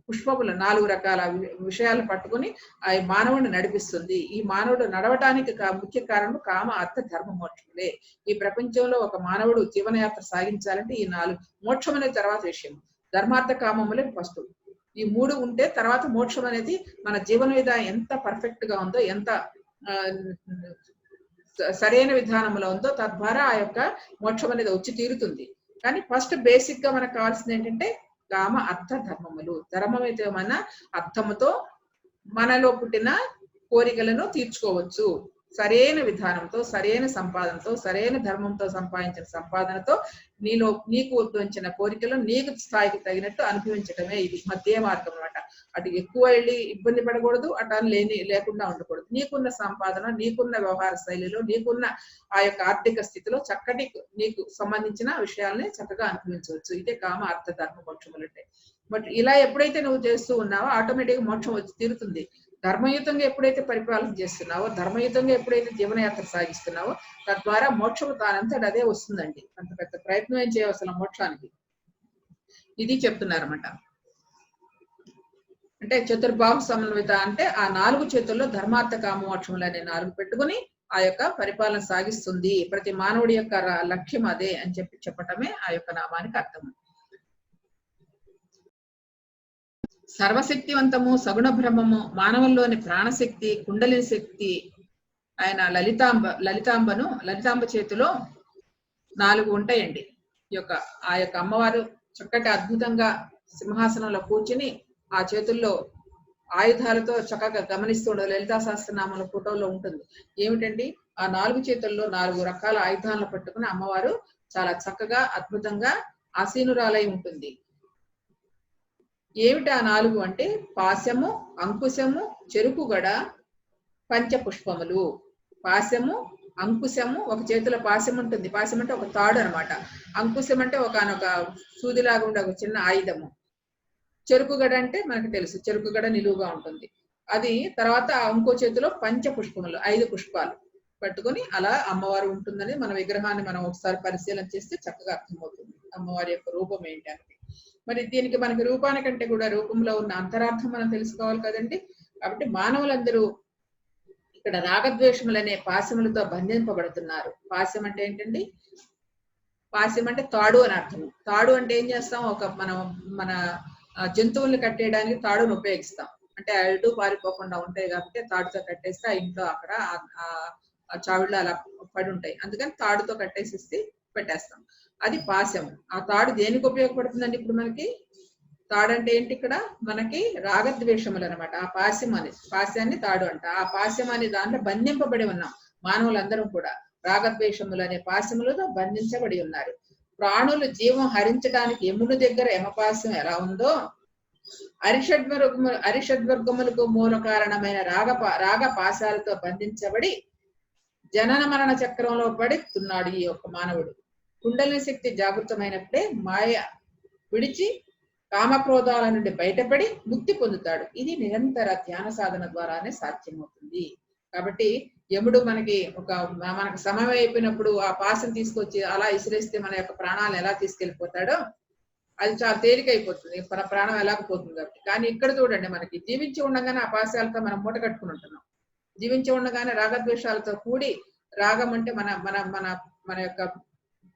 పుష్పములు 4 రకాల విషయాలు పట్టుకుని ఆ మానవుడిని నడిపిస్తుంది. ఈ మానవుడు నడవటానికి ముఖ్య కారణం కామ అర్థ ధర్మ మోక్షములే. ఈ ప్రపంచంలో ఒక మానవుడు జీవనయాత్ర సాగించాలంటే ఈ 4 మోక్షం అనేది తర్వాత విషయం. ధర్మార్థ కామములే ఫస్ట్. ఈ 3 ఉంటే తర్వాత మోక్షం అనేది మన జీవన విధానం ఎంత పర్ఫెక్ట్ గా ఉందో, ఎంత సరైన విధానంలో ఉందో తద్వారా ఆ యొక్క మోక్షం అనేది వచ్చి తీరుతుంది. కానీ ఫస్ట్ బేసిక్ గా మనకు కావాల్సింది ఏంటంటే కామ అర్థ ధర్మములు. ధర్మం అయితే మన అర్థముతో మనలో పుట్టిన కోరికలను తీర్చుకోవచ్చు, సరైన విధానంతో, సరైన సంపాదనతో, సరైన ధర్మంతో సంపాదించిన సంపాదనతో నీకు ఉద్భవించిన కోరికలు నీకు స్థాయికి తగినట్టు అనుభవించడమే ఇది మధ్య మార్గం అన్నమాట. అటు ఎక్కువ వెళ్ళి ఇబ్బంది పడకూడదు, అటు లేకుండా ఉండకూడదు. నీకున్న సంపాదన, నీకున్న వ్యవహార శైలిలో, నీకున్న ఆ యొక్క ఆర్థిక స్థితిలో చక్కటి నీకు సంబంధించిన విషయాలని చక్కగా అనుభవించవచ్చు. ఇదే కామ అర్థ ధర్మ మోక్షములు అంటే. బట్ ఇలా ఎప్పుడైతే నువ్వు చేస్తూ ఉన్నావో ఆటోమేటిక్ గా మోక్షం వచ్చి తీరుతుంది. ధర్మయుతంగా ఎప్పుడైతే పరిపాలన చేస్తున్నావో, ధర్మయుతంగా ఎప్పుడైతే జీవనయాత్ర సాగిస్తున్నావో, తద్వారా మోక్షము తానంతట అదే వస్తుందండి. అంత పెద్ద ప్రయత్నం ఏం చేయవలసిన మోక్షానికి. ఇది చెప్తున్నారన్నమాట. అంటే చతుర్బాహు సమన్విత అంటే ఆ 4 చేతుల్లో ధర్మార్థ కామ మోక్షములు అనే 4 పెట్టుకుని ఆ యొక్క పరిపాలన సాగిస్తుంది. ప్రతి మానవుడి యొక్క లక్ష్యం అదే అని చెప్పటమే ఆ యొక్క నామానికి అర్థం. సర్వశక్తివంతము, సగుణ బ్రహ్మము, మానవుల్లోని ప్రాణశక్తి, కుండలిని శక్తి ఆయన లలితాంబ చేతిలో 4 ఉంటాయండి. ఆ యొక్క అమ్మవారు చక్కటి అద్భుతంగా సింహాసనంలో కూర్చుని ఆ చేతుల్లో ఆయుధాలతో చక్కగా గమనిస్తూ ఉండదు. లలితా సహస్రనామాల ఫోటోలో ఉంటుంది. ఏమిటండి, ఆ 4 చేతుల్లో 4 రకాల ఆయుధాలను పట్టుకుని అమ్మవారు చాలా చక్కగా అద్భుతంగా ఆసీనురాలై ఉంటుంది. ఏమిటి ఆ 4 అంటే పాశము, అంకుశము, చెరుకుగడ, పంచపుష్పములు. పాశము, అంకుశము, ఒక చేతిలో పాశం ఉంటుంది. పాశం అంటే ఒక తాడు అనమాట. అంకుశం అంటే ఒకనొక సూదిలాగా ఉండే ఒక చిన్న ఆయుధము. చెరుకుగడ అంటే మనకు తెలుసు, చెరుకుగడ నిలువుగా ఉంటుంది. అది తర్వాత ఇంకో చేతిలో పంచపుష్పములు, 5 పుష్పాలు పట్టుకుని అలా అమ్మవారు ఉంటుందని మన విగ్రహాన్ని మనం ఒకసారి పరిశీలన చేస్తే చక్కగా అర్థమవుతుంది అమ్మవారి యొక్క రూపం ఏంటి అనేది. మరి దీనికి మనకి రూపానికంటే కూడా రూపంలో ఉన్న అంతరార్థం మనం తెలుసుకోవాలి కదండి. కాబట్టి మానవులందరూ ఇక్కడ రాగద్వేషములనే పాశములతో బంధింపబడుతున్నారు. పాశం అంటే ఏంటండి, పాశం అంటే తాడు అని అర్థము. తాడు అంటే ఏం చేస్తాం, మన జంతువుల్ని కట్టేయడానికి తాడును ఉపయోగిస్తాం. అంటే అటు పారిపోకుండా ఉంటాయి కాబట్టి తాడుతో కట్టేస్తే ఆ ఇంట్లో అక్కడ ఆ చావిళ్ళు అలా పడి ఉంటాయి. అందుకని తాడుతో కట్టేసి పెట్టేస్తాం. అది పాశము. ఆ తాడు దేనికి ఉపయోగపడుతుందండి? ఇప్పుడు మనకి తాడు అంటే ఏంటి, ఇక్కడ మనకి రాగద్వేషములు అనమాట. ఆ పాశ్యాన్ని తాడు అంట. ఆ పాశ్యం అనే దాంట్లో బంధింపబడి ఉన్నాం మానవులందరూ కూడా. రాగద్వేషములు అనే పాశములతో బంధించబడి ఉన్నారు. ప్రాణులు జీవం హరించడానికి యముని దగ్గర యమపాశం ఎలా ఉందో, అరిషడ్వర్గములకు మూల కారణమైన రాగ పాశాలతో బంధించబడి జనన మరణ చక్రంలో పడుతున్నాడు ఈ యొక్క మానవుడు. కుండలిని శక్తి జాగృతమైనప్పుడే మాయ విడిచి కామక్రోధాల నుండి బయటపడి ముక్తి పొందుతాడు. ఇది నిరంతర ధ్యాన సాధన ద్వారానే సాధ్యమవుతుంది. కాబట్టి యముడు మనకు సమయం అయిపోయినప్పుడు ఆ పాశం తీసుకొచ్చి అలా ఇసిరేస్తే మన యొక్క ప్రాణాలను ఎలా తీసుకెళ్లిపోతాడో అది చాలా తేలికైపోతుంది, మన ప్రాణం ఎలాగపోతుంది కాబట్టి. కానీ ఇక్కడ చూడండి, మనకి జీవించి ఉండగానే ఆ పాశాలతో మనం మూట కట్టుకుని ఉంటున్నాం. జీవించి ఉండగానే రాగద్వేషాలతో కూడి, రాగం అంటే మన మన మన మన యొక్క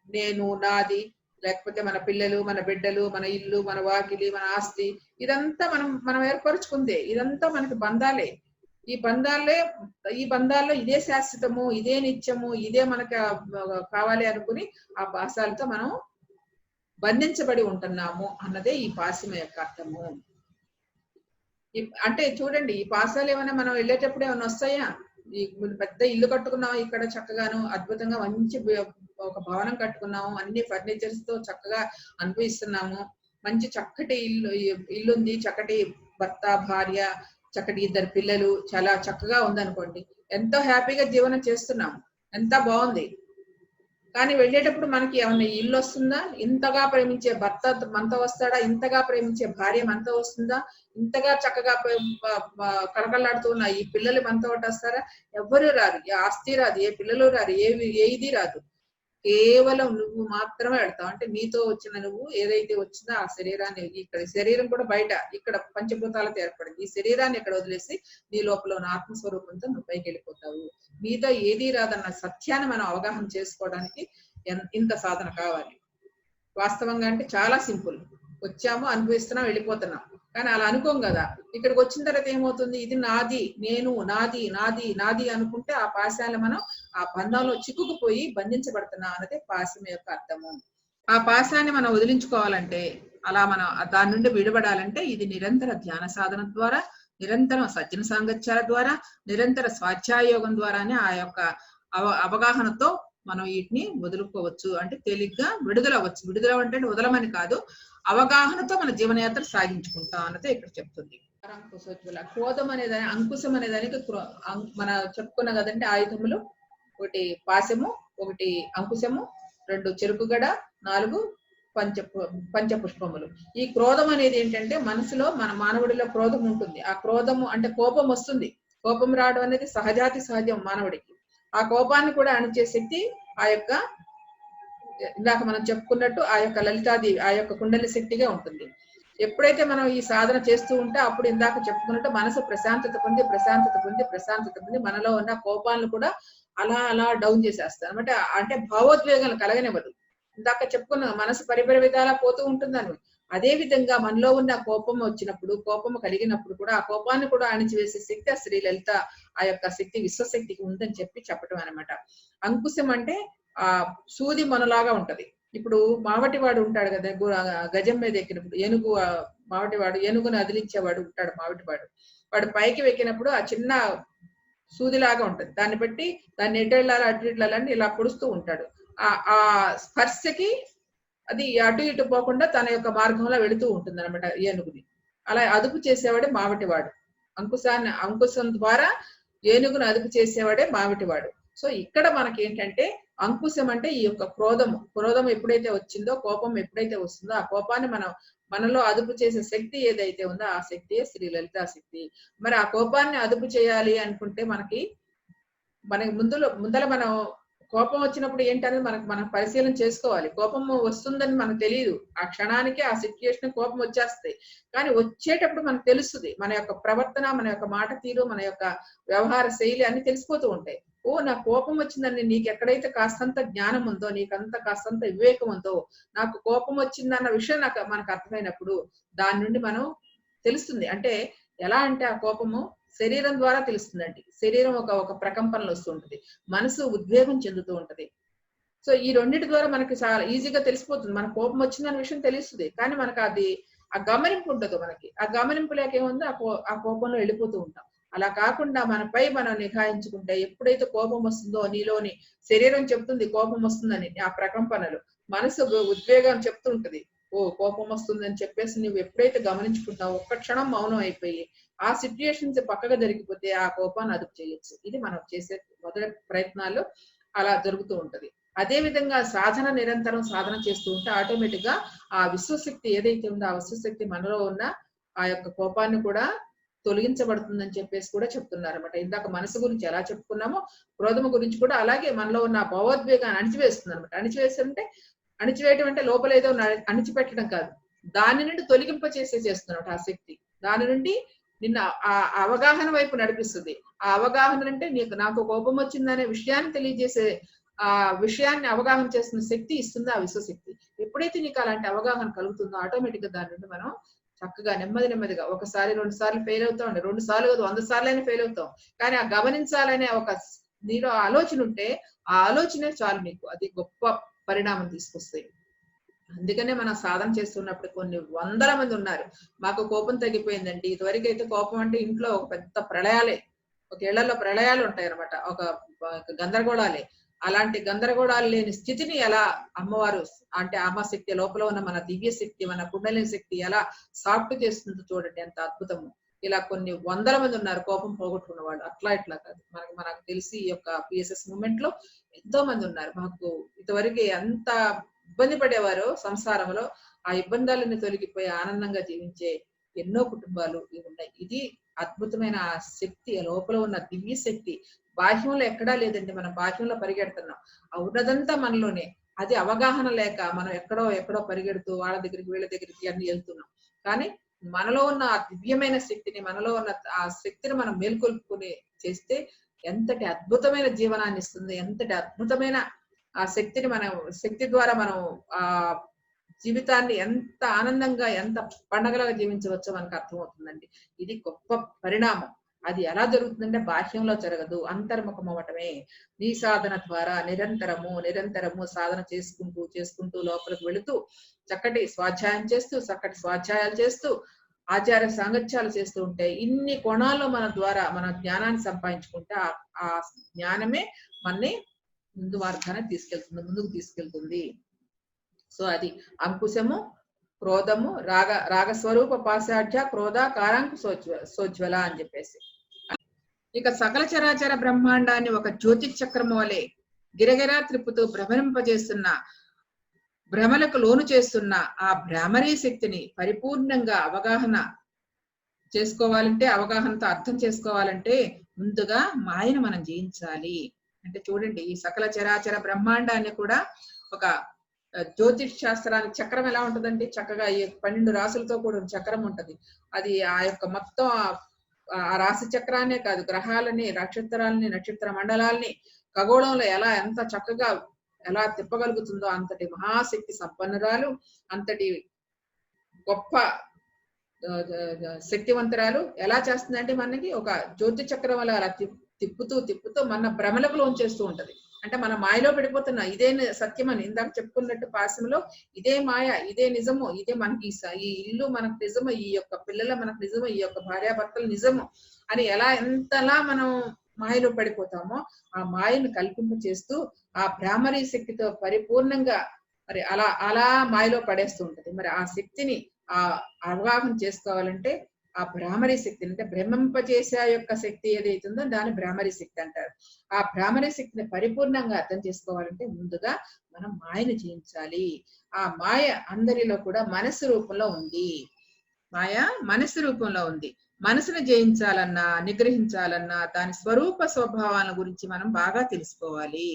నేను, నాది, లేకపోతే మన పిల్లలు, మన బిడ్డలు, మన ఇల్లు, మన వాకిలి, మన ఆస్తి, ఇదంతా మనం ఏర్పరచుకుందే. ఇదంతా మనకి బంధాలే. ఈ బంధాల్లో ఇదే శాశ్వతము, ఇదే నిత్యము, ఇదే మనకు కావాలి అనుకుని ఆ పాశాలతో మనం బంధించబడి ఉంటున్నాము అన్నదే ఈ పాశం యొక్క అర్థము. అంటే చూడండి, ఈ పాశాలు ఏమైనా మనం వెళ్ళేటప్పుడు ఏమైనా వస్తాయా? ఈ పెద్ద ఇల్లు కట్టుకున్నాము, ఇక్కడ చక్కగాను అద్భుతంగా మంచి ఒక భవనం కట్టుకున్నాము, అన్ని ఫర్నిచర్స్ తో చక్కగా అనుభవిస్తున్నాము, మంచి చక్కటి ఇల్లు ఉంది, చక్కటి భర్త, భార్య, చక్కటి 2 పిల్లలు, చాలా చక్కగా ఉందనుకోండి. ఎంతో హ్యాపీగా జీవనం చేస్తున్నాము, ఎంత బాగుంది. కానీ వెళ్ళేటప్పుడు మనకి ఏమన్నా ఇల్లు వస్తుందా? ఇంతగా ప్రేమించే భర్త మనతో వస్తాడా? ఇంతగా ప్రేమించే భార్య మనతో వస్తుందా? ఇంతగా చక్కగా కలకలాడుతున్న ఈ పిల్లలు మనతో వస్తారా? ఎవ్వరూ రారు. ఏ ఆస్తి రాదు, ఏ పిల్లలు రారు, ఏది రాదు. కేవలం నువ్వు మాత్రమే వెళ్తావు. అంటే నీతో వచ్చిన నువ్వు ఏదైతే వచ్చిందో ఆ శరీరాన్ని, ఇక్కడ శరీరం కూడా బయట, ఇక్కడ పంచభూతాలతో ఏర్పడింది. ఈ శరీరాన్ని ఇక్కడ వదిలేసి నీ లోపల ఉన్న ఆత్మస్వరూపంతో నువ్వు పైకి వెళ్ళిపోతావు. నీతో ఏదీ రాదన్న సత్యాన్ని మనం అవగాహన చేసుకోవడానికి ఇంత సాధన కావాలి. వాస్తవంగా అంటే చాలా సింపుల్. వచ్చాము, అనుభవిస్తున్నాం, వెళ్ళిపోతున్నాం. కానీ అలా అనుకోం కదా. ఇక్కడికి వచ్చిన తర్వాత ఏమవుతుంది, ఇది నాది, నేను, నాది నాది నాది అనుకుంటే ఆ పాశాలను మనం ఆ బంధంలో చిక్కుకుపోయి బంధించబడుతున్నాం అన్నదే పాశం యొక్క అర్థము. ఆ పాశాన్ని మనం వదిలించుకోవాలంటే, అలా మనం దాని నుండి విడబడాలంటే ఇది నిరంతర ధ్యాన సాధన ద్వారా నిరంతరం సజ్జన సాంగత్యాల ద్వారా, నిరంతర స్వాధ్యాయోగం ద్వారానే ఆ యొక్క అవగాహనతో మనం వీటిని వదులుకోవచ్చు. అంటే తేలిగ్గా విడుదలవచ్చు. విడుదల అంటే వదలమని కాదు, అవగాహనతో మన జీవనయాత్ర సాగించుకుంటాం అన్నది ఇక్కడ చెప్తుంది. క్రోధం అనేదాని, అంకుశం అనేదానికి మన చెప్పుకున్న కదండి ఆయుధములు, ఒకటి పాశము, ఒకటి అంకుశము, 2 చెరుకుగడ, 4 పంచపుష్పములు. ఈ క్రోధం అనేది ఏంటంటే మనసులో, మన మానవుడిలో క్రోధం ఉంటుంది. ఆ క్రోధము అంటే కోపం వస్తుంది. కోపం రావడం అనేది సహజాతి సహజం మానవుడికి. ఆ కోపాన్ని కూడా అణిచే శక్తి ఆ యొక్క, ఇందాక మనం చెప్పుకున్నట్టు ఆ యొక్క లలితాదేవి, ఆ యొక్క కుండలి శక్తిగా ఉంటుంది. ఎప్పుడైతే మనం ఈ సాధన చేస్తూ ఉంటే అప్పుడు ఇందాక చెప్పుకున్నట్టు మనసు ప్రశాంతత పొంది మనలో ఉన్న కోపాలను కూడా అలా అలా డౌన్ చేసేస్తాం అనమాట. అంటే భావోద్వేగాలు కలగనివ్వదు. ఇందాక చెప్పుకున్న మనసు పరిపరి విధాలా పోతూ ఉంటుందని. అదే విధంగా మనలో ఉన్న కోపం వచ్చినప్పుడు, కోపము కలిగినప్పుడు కూడా ఆ కోపాన్ని కూడా అణిచివేసే శక్తి ఆ శ్రీ లలిత, ఆ యొక్క శక్తి విశ్వశక్తికి ఉందని చెప్పటం అనమాట. అంకుశం అంటే ఆ సూది మనలాగా ఉంటది. ఇప్పుడు మావటివాడు ఉంటాడు కదా, గజం మీద ఎక్కినప్పుడు ఏనుగు, మావటివాడు ఏనుగును అదిలించేవాడు ఉంటాడు మావటివాడు. వాడు పైకి ఎక్కినప్పుడు ఆ చిన్న సూదిలాగా ఉంటది. దాన్ని బట్టి దాన్ని ఎటెళ్ళాలి అటు ఇళ్ళాలని ఇలా పొడుస్తూ ఉంటాడు. ఆ స్పర్శకి అది అటు ఇటు పోకుండా తన యొక్క మార్గంలో వెళుతూ ఉంటుంది అనమాట ఏనుగుని. అలా అదుపు చేసేవాడే మావటివాడు. అంకుశం ద్వారా ఏనుగును అదుపు చేసేవాడే మావటివాడు. సో ఇక్కడ మనకి ఏంటంటే అంకుశం అంటే ఈ యొక్క క్రోధం ఎప్పుడైతే వచ్చిందో, కోపం ఎప్పుడైతే వస్తుందో ఆ కోపాన్ని మనలో అదుపు చేసే శక్తి ఏదైతే ఉందో ఆ శక్తియే శ్రీ లలితా శక్తి. మరి ఆ కోపాన్ని అదుపు చేయాలి అనుకుంటే మనకి ముందల మనం కోపం వచ్చినప్పుడు ఏంటనేది మనం పరిశీలన చేసుకోవాలి. కోపం వస్తుందని మనకు తెలియదు. ఆ క్షణానికి ఆ సిచ్యుయేషన్ కోపం వచ్చేస్తాయి. కానీ వచ్చేటప్పుడు మనకు తెలుస్తుంది. మన యొక్క ప్రవర్తన, మన యొక్క మాట తీరు, మన యొక్క వ్యవహార శైలి అన్ని తెలిసిపోతూ ఉంటాయి. ఓ నా కోపం వచ్చిందని నీకు ఎక్కడైతే కాస్తంత జ్ఞానం ఉందో, నీకంత కాస్తంత వివేకం ఉందో, నాకు కోపం వచ్చిందన్న విషయం మనకు అర్థమైనప్పుడు దాని నుండి మనం తెలుస్తుంది. అంటే ఎలా అంటే ఆ కోపము శరీరం ద్వారా తెలుస్తుందండి. శరీరం ఒక ప్రకంపనలు వస్తూ ఉంటుంది, మనసు ఉద్వేగం చెందుతూ ఉంటది. సో ఈ రెండింటి ద్వారా మనకి చాలా ఈజీగా తెలిసిపోతుంది. మన కోపం వచ్చిందన్న విషయం తెలుస్తుంది, కానీ మనకు అది ఆ గమనింపు ఉండదు. మనకి ఆ గమనింపు లేక ఏముందో ఆ కోపంలో వెళ్ళిపోతూ ఉంటాం. అలా కాకుండా మనపై మనం నిఘాయించుకుంటే ఎప్పుడైతే కోపం వస్తుందో, నీలోని శరీరం చెప్తుంది కోపం వస్తుందని, ఆ ప్రకంపనలు, మనసు ఉద్వేగం చెప్తుంటది ఓ కోపం వస్తుందని చెప్పేసి నువ్వు ఎప్పుడైతే గమనించుకుంటావు, ఒక్క క్షణం మౌనం అయిపోయి ఆ సిచ్యుయేషన్స్ పక్కగా జరిగిపోతే ఆ కోపాన్ని అదుపు చేయొచ్చు. ఇది మనం చేసే మొదటి ప్రయత్నాలు అలా జరుగుతూ ఉంటది. అదే విధంగా నిరంతరం సాధన చేస్తూ ఉంటే ఆటోమేటిక్ గా ఆ విశ్వశక్తి ఏదైతే ఉందో ఆ విశ్వశక్తి మనలో ఉన్న ఆ యొక్క కోపాన్ని కూడా తొలగించబడుతుందని చెప్పేసి కూడా చెప్తున్నారు అనమాట. ఇందాక మనసు గురించి ఎలా చెప్పుకున్నామో క్రోధము గురించి కూడా అలాగే మనలో ఉన్న భావోద్వేగాన్ని అణిచివేస్తుంది అనమాట. అణిచివేయటం అంటే లోపల ఏదో అణిచిపెట్టడం కాదు, దాని నుండి తొలగింప చేస్తున్నమాట ఆ శక్తి. దాని నుండి నిన్న ఆ అవగాహన వైపు నడిపిస్తుంది. ఆ అవగాహన అంటే నాకు కోపం వచ్చిందనే విషయాన్ని తెలియజేసే, ఆ విషయాన్ని అవగాహన చేస్తున్న శక్తి ఇస్తుంది ఆ విశ్వశక్తి. ఎప్పుడైతే నీకు అలాంటి అవగాహన కలుగుతుందో ఆటోమేటిక్ గా దాని నుండి మనం చక్కగా నెమ్మదిగా 1 సారి 2 సార్లు ఫెయిల్ అవుతాం, 2 సార్లు కాదు 100 సార్లైనా ఫెయిల్ అవుతాం. కానీ ఆ గమనించాలనే ఒక నీలో ఆలోచన ఉంటే ఆ ఆలోచనే చాలు నీకు, అది గొప్ప పరిణామం తీసుకొస్తాయి. అందుకనే మనం సాధన చేస్తున్నప్పుడు కొన్ని వందల మంది ఉన్నారు, మాకు కోపం తగ్గిపోయిందండి. ఇదివరకు అయితే కోపం అంటే ఇంట్లో ఒక పెద్ద ప్రళయాలే, ఒక ఇళ్లలో ప్రళయాలు ఉంటాయి అనమాట, ఒక గందరగోళాలే. అలాంటి గందరగోళాలు లేని స్థితిని ఎలా అమ్మవారు, అంటే అమ్మ శక్తి లోపల ఉన్న మన దివ్య శక్తి, మన కుండలిని శక్తి ఎలా సాఫ్ట్ చేస్తుందో చూడండి, ఎంత అద్భుతము. ఇలా కొన్ని వందల మంది ఉన్నారు కోపం పోగొట్టుకున్న వాళ్ళు. ఇట్లా కాదు, మనకు తెలిసి ఈ యొక్క పిఎస్ఎస్ మూమెంట్ లో ఎంతో మంది ఉన్నారు. మాకు ఇంతవరకు ఎంత ఇబ్బంది పడేవారు సంసారంలో, ఆ ఇబ్బందులను తొలగిపోయి ఆనందంగా జీవించే ఎన్నో కుటుంబాలు ఉన్నాయి. ఇది అద్భుతమైన ఆ శక్తి, లోపల ఉన్న దివ్య శక్తి. బాహ్యంలో ఎక్కడా లేదండి, మనం బాహ్యంలో పరిగెడుతున్నాం, ఉన్నదంతా మనలోనే. అది అవగాహన లేక మనం ఎక్కడో పరిగెడుతూ వాళ్ళ దగ్గరికి వీళ్ళ దగ్గరికి అన్ని వెళ్తున్నాం. కానీ మనలో ఉన్న ఆ దివ్యమైన శక్తిని, మనలో ఉన్న ఆ శక్తిని మనం మేల్కొల్పుకుని చేస్తే ఎంతటి అద్భుతమైన జీవనాన్ని ఇస్తుంది, ఎంతటి అద్భుతమైన ఆ శక్తి ద్వారా మనం ఆ జీవితాన్ని ఎంత ఆనందంగా, ఎంత పండగలాగా జీవించవచ్చో మనకు అర్థమవుతుందండి. ఇది గొప్ప పరిణామం. అది ఎలా జరుగుతుందంటే బాహ్యంలో జరగదు, అంతర్ముఖం అవ్వటమే. నీ సాధన ద్వారా నిరంతరము సాధన చేసుకుంటూ లోపలికి వెళుతూ చక్కటి స్వాధ్యాయాలు చేస్తూ ఆచార సాంగత్యాలు చేస్తూ ఉంటే ఇన్ని కోణాల్లో మన ద్వారా మన జ్ఞానాన్ని సంపాదించుకుంటే ఆ జ్ఞానమే మనని ముందు మార్గాన్ని తీసుకెళ్తుంది, ముందుకు తీసుకెళ్తుంది. సో అది అంకుశము, క్రోధము, రాగస్వరూప పాశాఢ్య, క్రోధ, కారాంకు సోజ్వల అని చెప్పేసి. ఇక సకల చరాచర బ్రహ్మాండాన్ని ఒక జ్యోతి చక్రము వలె గిరగిరా త్రిప్పుతూ భ్రమరింపజేస్తున్న, భ్రమలకు లోను చేస్తున్న ఆ భ్రామరీ శక్తిని పరిపూర్ణంగా అవగాహన చేసుకోవాలంటే, అవగాహనతో అర్థం చేసుకోవాలంటే ముందుగా మాయను మనం జయించాలి. అంటే చూడండి, ఈ సకల చరాచర బ్రహ్మాండాన్ని కూడా ఒక జ్యోతిష్ శాస్త్రానికి చక్రం ఎలా ఉంటుందండి, చక్కగా 12 రాసులతో కూడిన చక్రం ఉంటది. అది ఆ యొక్క మొత్తం ఆ రాశి చక్రాన్నే కాదు, గ్రహాలని, నక్షత్రాలని, నక్షత్ర మండలాల్ని ఖగోళంలో ఎంత చక్కగా ఎలా తిప్పగలుగుతుందో అంతటి మహాశక్తి సంపన్నురాలు, అంతటి గొప్ప శక్తివంతురాలు. ఎలా చేస్తుందంటే మనకి ఒక జ్యోతి చక్రం వల్ల అలా తిప్పుతూ తిప్పుతూ మన భ్రమలకు లోంచేస్తూ ఉంటది. అంటే మన మాయలో పడిపోతున్నా, ఇదే సత్యం అని ఇందాక చెప్పుకున్నట్టు పాశంలో ఇదే మాయ, ఇదే నిజము, ఇదే మనకి ఈ ఇల్లు మనకు నిజము, ఈ యొక్క పిల్లల మనకు నిజము, ఈ యొక్క భార్యాభర్తలు నిజము అని ఎంతలా మనం మాయలో పడిపోతామో ఆ మాయను కల్పింప చేస్తూ ఆ భ్రామరీ శక్తితో పరిపూర్ణంగా మరి అలా మాయలో పడేస్తూ ఉంటది. మరి ఆ శక్తిని అవగాహన చేసుకోవాలంటే ఆ భ్రామరీ శక్తి అంటే భ్రమింపజేసే యొక్క శక్తి ఏదైతుందో దాన్ని భ్రామరీ శక్తి అంటారు. ఆ భ్రామరీ శక్తిని పరిపూర్ణంగా అర్థం చేసుకోవాలంటే ముందుగా మనం మాయను జయించాలి. ఆ మాయ అందరిలో కూడా మనసు రూపంలో ఉంది. మాయ మనసు రూపంలో ఉంది. మనసును జయించాలన్నా, నిగ్రహించాలన్నా దాని స్వరూప స్వభావాల గురించి మనం బాగా తెలుసుకోవాలి.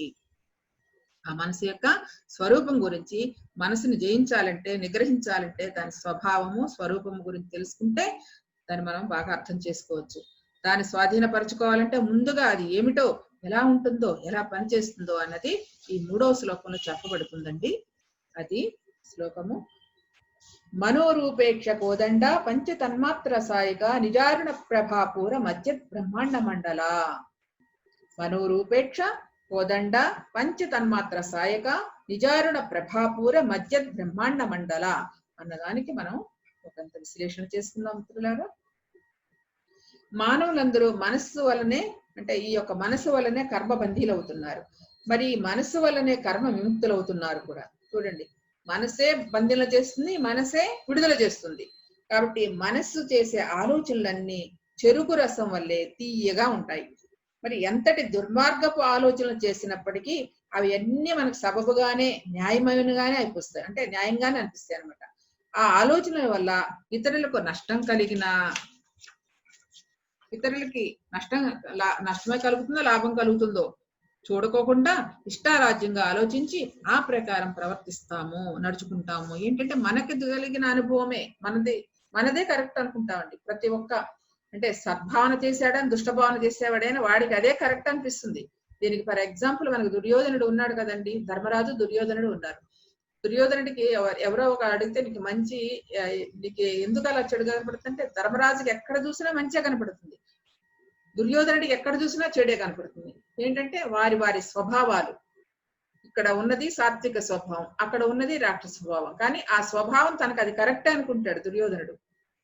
ఆ మనసు యొక్క స్వరూపం గురించి, మనసుని జయించాలంటే, నిగ్రహించాలంటే దాని స్వభావము, స్వరూపము గురించి తెలుసుకుంటే దాన్ని మనం బాగా అర్థం చేసుకోవచ్చు. దాన్ని స్వాధీనపరచుకోవాలంటే ముందుగా అది ఏమిటో, ఎలా ఉంటుందో, ఎలా పనిచేస్తుందో అన్నది ఈ 3వ శ్లోకంలో చెప్పబడుతుందండి. అది శ్లోకము: మనోరూపేక్ష కోదండ పంచ తన్మాత్ర సాయిక నిజారుణ ప్రభాపూర మధ్య బ్రహ్మాండ మండల. మనోరూపేక్ష కోదండ పంచ తన్మాత్ర సాయక నిజారుణ ప్రభాపూర మధ్య బ్రహ్మాండ మండల అన్నదానికి మనం ఒకంత విశ్లేషణ చేసుకుందాం మిత్రులారా. మానవులందరూ మనస్సు వలనే, అంటే ఈ యొక్క మనసు వలనే కర్మబంధీలు అవుతున్నారు. మరి ఈ మనసు వలనే కర్మ విముక్తులు అవుతున్నారు కూడా. చూడండి, మనసే బంధన చేస్తుంది, మనసే విడుదల చేస్తుంది. కాబట్టి మనస్సు చేసే ఆలోచనలన్నీ చెరుకు రసం వల్లే తీయగా ఉంటాయి. మరి ఎంతటి దుర్మార్గపు ఆలోచనలు చేసినప్పటికీ అవి అన్ని మనకు సబబుగానే, న్యాయమైనగానే అయిపోతాయి, అంటే న్యాయంగానే అనిపిస్తాయి అనమాట. ఆ ఆలోచనల వల్ల ఇతరులకు నష్టం కలిగినా, ఇతరులకి నష్టమే కలుగుతుందో లాభం కలుగుతుందో చూడుకోకుండా ఇష్టారాజ్యంగా ఆలోచించి ఆ ప్రకారం ప్రవర్తిస్తాము, నడుచుకుంటాము. ఏంటంటే మనకి కలిగిన అనుభవమే మనదే కరెక్ట్ అనుకుంటామండి. ప్రతి ఒక్క అంటే సద్భావన చేశాడని దుష్టభావన చేసేవాడైనా వాడికి అదే కరెక్ట్ అనిపిస్తుంది. దీనికి ఫర్ ఎగ్జాంపుల్ మనకు దుర్యోధనుడు ఉన్నాడు కదండి. ధర్మరాజు, దుర్యోధనుడు ఉన్నారు. దుర్యోధనుడికి ఎవరో ఒక అడిగితే నీకు ఎందుకు అలా చెడు కనపడుతుంది అంటే, ధర్మరాజుకి ఎక్కడ చూసినా మంచిగా కనపడుతుంది, దుర్యోధనుడికి ఎక్కడ చూసినా చెడే కనపడుతుంది. ఏంటంటే వారి వారి స్వభావాలు. ఇక్కడ ఉన్నది సాత్విక స్వభావం, అక్కడ ఉన్నది రాక్షస స్వభావం. కానీ ఆ స్వభావం తనకు అది కరెక్ట్ అనుకుంటాడు దుర్యోధనుడు.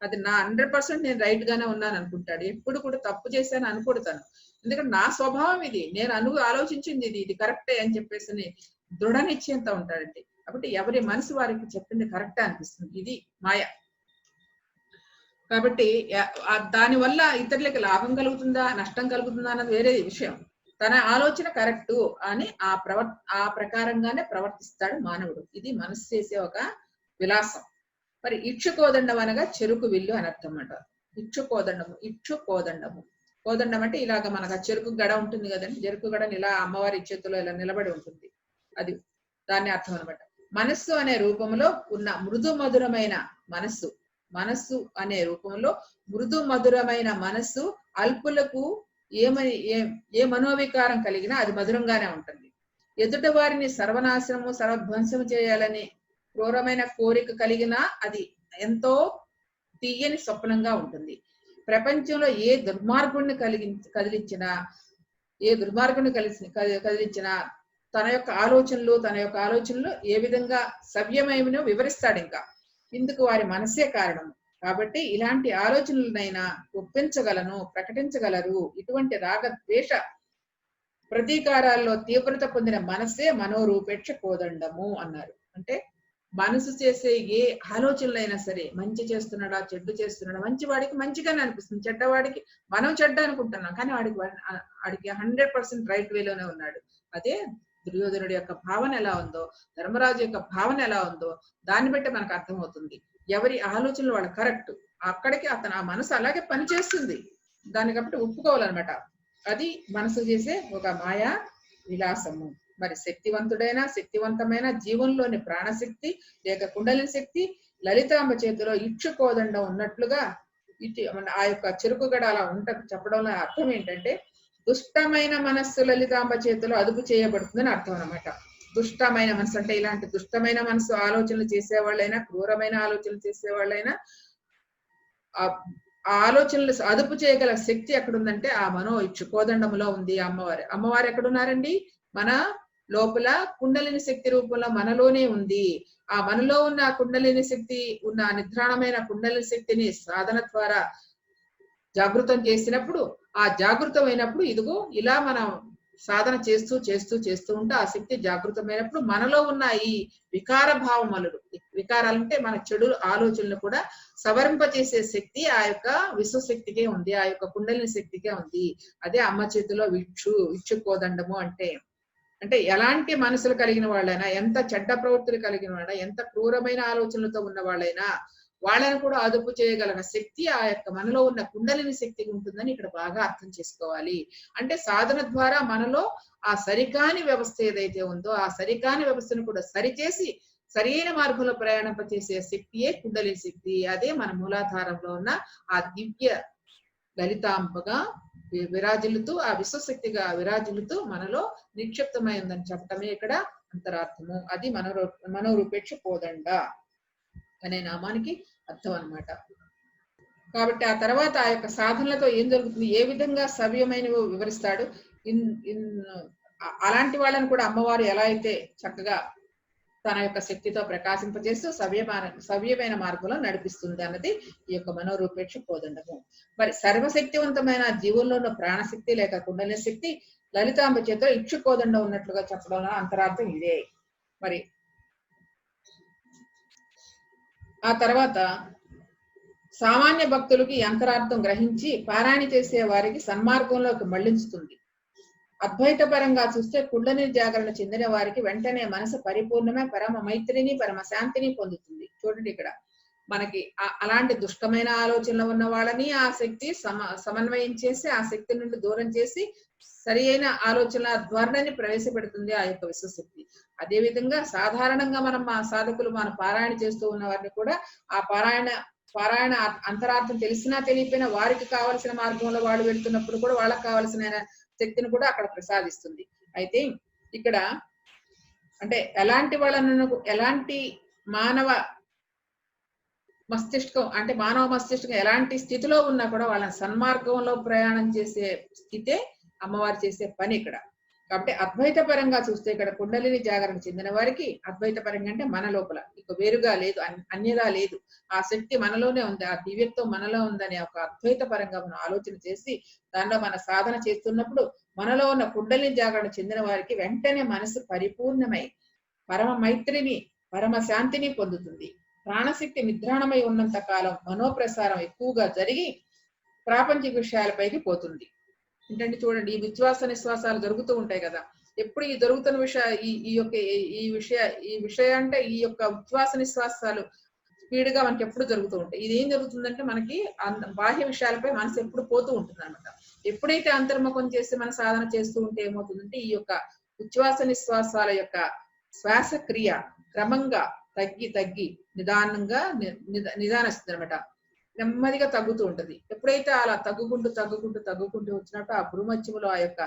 అది నా 100% నేను రైట్ గానే ఉన్నాను అనుకుంటాడు. ఎప్పుడు కూడా తప్పు చేశాను అనుకుంటాను, ఎందుకంటే నా స్వభావం ఇది, నేను ఆలోచించింది ఇది కరెక్టే అని చెప్పేసి దృఢ నిశ్చయంతో ఉంటాడండి. కాబట్టి ఎవరి మనసు వారికి చెప్పింది కరెక్టే అనిపిస్తుంది. ఇది మాయ. కాబట్టి దాని వల్ల ఇతరులకి లాభం కలుగుతుందా, నష్టం కలుగుతుందా అన్నది వేరే విషయం. తన ఆలోచన కరెక్టు అని ఆ ప్రకారంగానే ప్రవర్తిస్తాడు మానవుడు. ఇది మనసు చేసే ఒక విలాసం. మరి ఇక్షుకోదండం అనగా చెరుకు విల్లు అని అర్థం అన్నమాట. ఇక్షుకోదండము. కోదండం అంటే ఇలాగ మనకు చెరుకు గడ ఉంటుంది కదండి, చెరుకు గడని ఇలా అమ్మవారి చేతిలో ఇలా నిలబడి ఉంటుంది, అది దాన్ని అర్థం అనమాట. మనస్సు అనే రూపంలో ఉన్న మృదు మధురమైన మనస్సు అనే రూపంలో మృదు మధురమైన మనస్సు అల్పులకు ఏ మనోవికారం కలిగినా అది మధురంగానే ఉంటుంది. ఎదుట వారిని సర్వనాశనము, సర్వధ్వంసము చేయాలని క్రూరమైన కోరిక కలిగినా అది ఎంతో తీయని స్వప్నంగా ఉంటుంది. ప్రపంచంలో ఏ దుర్మార్గుడిని కదిలించినా తన యొక్క ఆలోచనలు ఏ విధంగా సవ్యమైనో వివరిస్తాడు. ఇంకా ఇందుకు వారి మనసే కారణం. కాబట్టి ఇలాంటి ఆలోచనలనైనా ఒప్పించగలను, ప్రకటించగలరు. ఇటువంటి రాగ ద్వేష ప్రతీకారాల్లో తీవ్రత పొందిన మనసే మనోరూపేక్ష కోదండము అన్నారు. అంటే మనసు చేసే ఏ ఆలోచనలైనా సరే, మంచి చేస్తున్నాడా, చెడ్డు చేస్తున్నాడా, మంచి వాడికి మంచిగానే అనిపిస్తుంది, చెడ్డవాడికి మనం చెడ్డ అనుకుంటున్నాం, కానీ వాడికి 100% రైట్ వేలోనే ఉన్నాడు. అదే దుర్యోధనుడి యొక్క భావన ఎలా ఉందో, ధర్మరాజు యొక్క భావన ఎలా ఉందో దాన్ని బట్టి మనకు అర్థమవుతుంది. ఎవరి ఆలోచనలు వాళ్ళు కరెక్ట్, అక్కడికి అతను ఆ మనసు అలాగే పనిచేస్తుంది. దాన్ని కాబట్టి ఒప్పుకోవాలన్నమాట. అది మనసు చేసే ఒక మాయా విలాసము. మరి శక్తివంతమైన జీవంలోని ప్రాణశక్తి లేక కుండలిని శక్తి లలితాంబ చేతిలో ఇక్షుకోదండం ఉన్నట్లుగా ఆ యొక్క చెరుకు గడ అలా చెప్పడంలో అర్థం ఏంటంటే, దుష్టమైన మనస్సు లలితాంబ చేతిలో అదుపు చేయబడుతుందని అర్థం అనమాట. దుష్టమైన మనసు అంటే ఇలాంటి దుష్టమైన మనసు ఆలోచనలు చేసేవాళ్ళైనా, క్రూరమైన ఆలోచనలు చేసేవాళ్ళైనా ఆ ఆలోచనలు అదుపు చేయగల శక్తి ఎక్కడుందంటే ఆ మనో ఇక్షుకోదండంలో ఉంది. అమ్మవారు ఎక్కడున్నారండి? మన లోపల కుండలిని శక్తి రూపంలో మనలోనే ఉంది. ఆ మనలో ఉన్న కుండలిని శక్తి ఉన్న నిద్రాణమైన కుండలిని శక్తిని సాధన ద్వారా జాగృతం చేసినప్పుడు, ఆ జాగృతమైనప్పుడు ఇదిగో ఇలా మనం సాధన చేస్తూ ఉంటే ఆ శక్తి జాగృతమైనప్పుడు మనలో ఉన్న ఈ వికార భావములు, వికారాలంటే మన చెడు ఆలోచనలు కూడా సవరింపచేసే శక్తి ఆ యొక్క విశ్వశక్తికే ఉంది, ఆ యొక్క కుండలిని శక్తికే ఉంది. అదే అమ్మ చేతిలో ఇచ్చుకోదండము అంటే. అంటే ఎలాంటి మనసులు కలిగిన వాళ్ళైనా, ఎంత చెడ్డ ప్రవృత్తులు కలిగిన వాళ్ళైనా, ఎంత క్రూరమైన ఆలోచనలతో ఉన్న వాళ్ళైనా వాళ్ళని కూడా అదుపు చేయగలిగిన శక్తి ఆ యొక్క మనలో ఉన్న కుండలిని శక్తికి ఉంటుందని ఇక్కడ బాగా అర్థం చేసుకోవాలి. అంటే సాధన ద్వారా మనలో ఆ సరికాని వ్యవస్థ ఏదైతే ఉందో ఆ సరికాని వ్యవస్థను కూడా సరిచేసి సరైన మార్గంలో ప్రయాణింపచేసే శక్తియే కుండలిని శక్తి. అదే మన మూలాధారంలో ఉన్న ఆ దివ్య లలితాంబగా విరాజిల్లుతూ, ఆ విశ్వశక్తిగా విరాజిల్లుతూ మనలో నిక్షిప్తమై ఉందని చెప్పటమే ఇక్కడ అంతరార్థము. అది మనోరూపేక్ష కోదండ అనే నామానికి అర్థం అన్నమాట. కాబట్టి ఆ తర్వాత ఆ యొక్క సాధనలతో ఏం జరుగుతుంది, ఏ విధంగా సవ్యమైనవి వివరిస్తాడు. అలాంటి వాళ్ళని కూడా అమ్మవారు ఎలా అయితే చక్కగా తన యొక్క శక్తితో ప్రకాశింపజేస్తూ సవ్యమైన మార్గంలో నడిపిస్తుంది అన్నది ఈ యొక్క మనోరూపేక్ష కోదండము. మరి సర్వశక్తివంతమైన జీవుల్లో ఉన్న ప్రాణశక్తి లేక కుండలిని శక్తి లలితాంబ చేత ఇక్షుకోదండం ఉన్నట్లుగా చెప్పడం అంతరార్థం ఇదే. మరి ఆ తర్వాత సామాన్య భక్తులకి అంతరార్థం గ్రహించి పారాయణ చేసే వారికి సన్మార్గంలోకి మళ్లించుతుంది. అద్వైత పరంగా చూస్తే కుండలిని జాగరణ చెందిన వారికి వెంటనే మనసు పరిపూర్ణమే పరమ మైత్రిని పరమ శాంతిని పొందుతుంది. చూడండి ఇక్కడ మనకి అలాంటి దుష్టమైన ఆలోచనలు ఉన్న వాళ్ళని ఆ శక్తి సమన్వయం చేసి ఆ శక్తి నుండి దూరం చేసి సరి అయిన ఆలోచనల ధోరణిని ప్రవేశపెడుతుంది ఆ యొక్క విశ్వశక్తి. అదే విధంగా సాధారణంగా మనం మా సాధకులు మన పారాయణ చేస్తూ ఉన్న వారిని కూడా ఆ పారాయణ అంతరార్థం తెలిసినా తెలియకపోయినా వారికి కావలసిన మార్గంలో వాళ్ళు వెళ్తున్నప్పుడు కూడా వాళ్ళకి కావలసిన శక్తిని కూడా అక్కడ ప్రసాదిస్తుంది. అయితే ఇక్కడ అంటే ఎలాంటి వాళ్ళను, ఎలాంటి మానవ మస్తిష్కం అంటే మానవ మస్తిష్కం ఎలాంటి స్థితిలో ఉన్నా కూడా వాళ్ళని సన్మార్గంలో ప్రయాణం చేసే స్థితే అమ్మవారు చేసే పని ఇక్కడ. కాబట్టి అద్వైత పరంగా చూస్తే ఇక్కడ కుండలిని జాగరణ చెందిన వారికి అద్వైత పరంగా అంటే మన లోపల ఇక వేరుగా లేదు, అన్యదా లేదు, ఆ శక్తి మనలోనే ఉంది, ఆ దివ్యత్వం మనలో ఉందనే ఒక అద్వైత పరంగా మనం ఆలోచన చేసి దానిలో మన సాధన చేస్తున్నప్పుడు మనలో ఉన్న కుండలిని జాగరణ చెందిన వారికి వెంటనే మనసు పరిపూర్ణమై పరమ మైత్రిని పరమ శాంతిని పొందుతుంది. ప్రాణశక్తి నిద్రాణమై ఉన్నంత కాలం మనోప్రసారం ఎక్కువగా జరిగి ప్రాపంచిక విషయాలపైకి పోతుంది. ఏంటంటే చూడండి, ఈ విశ్వాస నిశ్వాసాలు జరుగుతూ ఉంటాయి కదా, ఎప్పుడు ఈ జరుగుతున్న ఈ విషయం అంటే ఈ యొక్క ఉచ్ఛ్వాస నిశ్వాసాలు స్పీడ్ గా మనకి ఎప్పుడు జరుగుతూ ఉంటాయి. ఇది ఏం జరుగుతుందంటే మనకి బాహ్య విషయాలపై మనసు ఎప్పుడు పోతూ ఉంటుంది అనమాట. ఎప్పుడైతే అంతర్ముఖం చేసి మన సాధన చేస్తూ ఉంటే ఏమవుతుందంటే ఈ యొక్క ఉచ్ఛ్వాస నిశ్వాసాల యొక్క శ్వాస క్రియ క్రమంగా తగ్గి నిదానంగా నిదానిస్తుంది అనమాట, నెమ్మదిగా తగ్గుతూ ఉంటది. ఎప్పుడైతే అలా తగ్గుకుంటూ వచ్చినట్టు ఆ భ్రూమధ్యములో ఆ యొక్క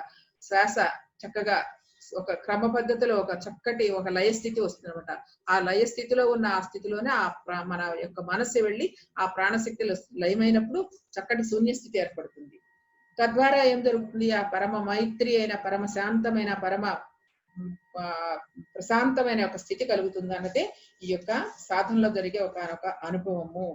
శ్వాస చక్కగా ఒక క్రమ పద్ధతిలో ఒక చక్కటి ఒక లయ స్థితి వస్తుంది అనమాట. ఆ లయ స్థితిలో ఉన్న ఆ స్థితిలోనే మన యొక్క మనస్సు వెళ్ళి ఆ ప్రాణశక్తిలో లయమైనప్పుడు చక్కటి శూన్యస్థితి ఏర్పడుతుంది. తద్వారా ఏం జరుగుతుంది, ఆ పరమ మైత్రి అయిన పరమ శాంతమైన పరమ ప్రశాంతమైన ఒక స్థితి కలుగుతుంది అన్నదే ఈ యొక్క సాధనలో జరిగే ఒక అనుభవము.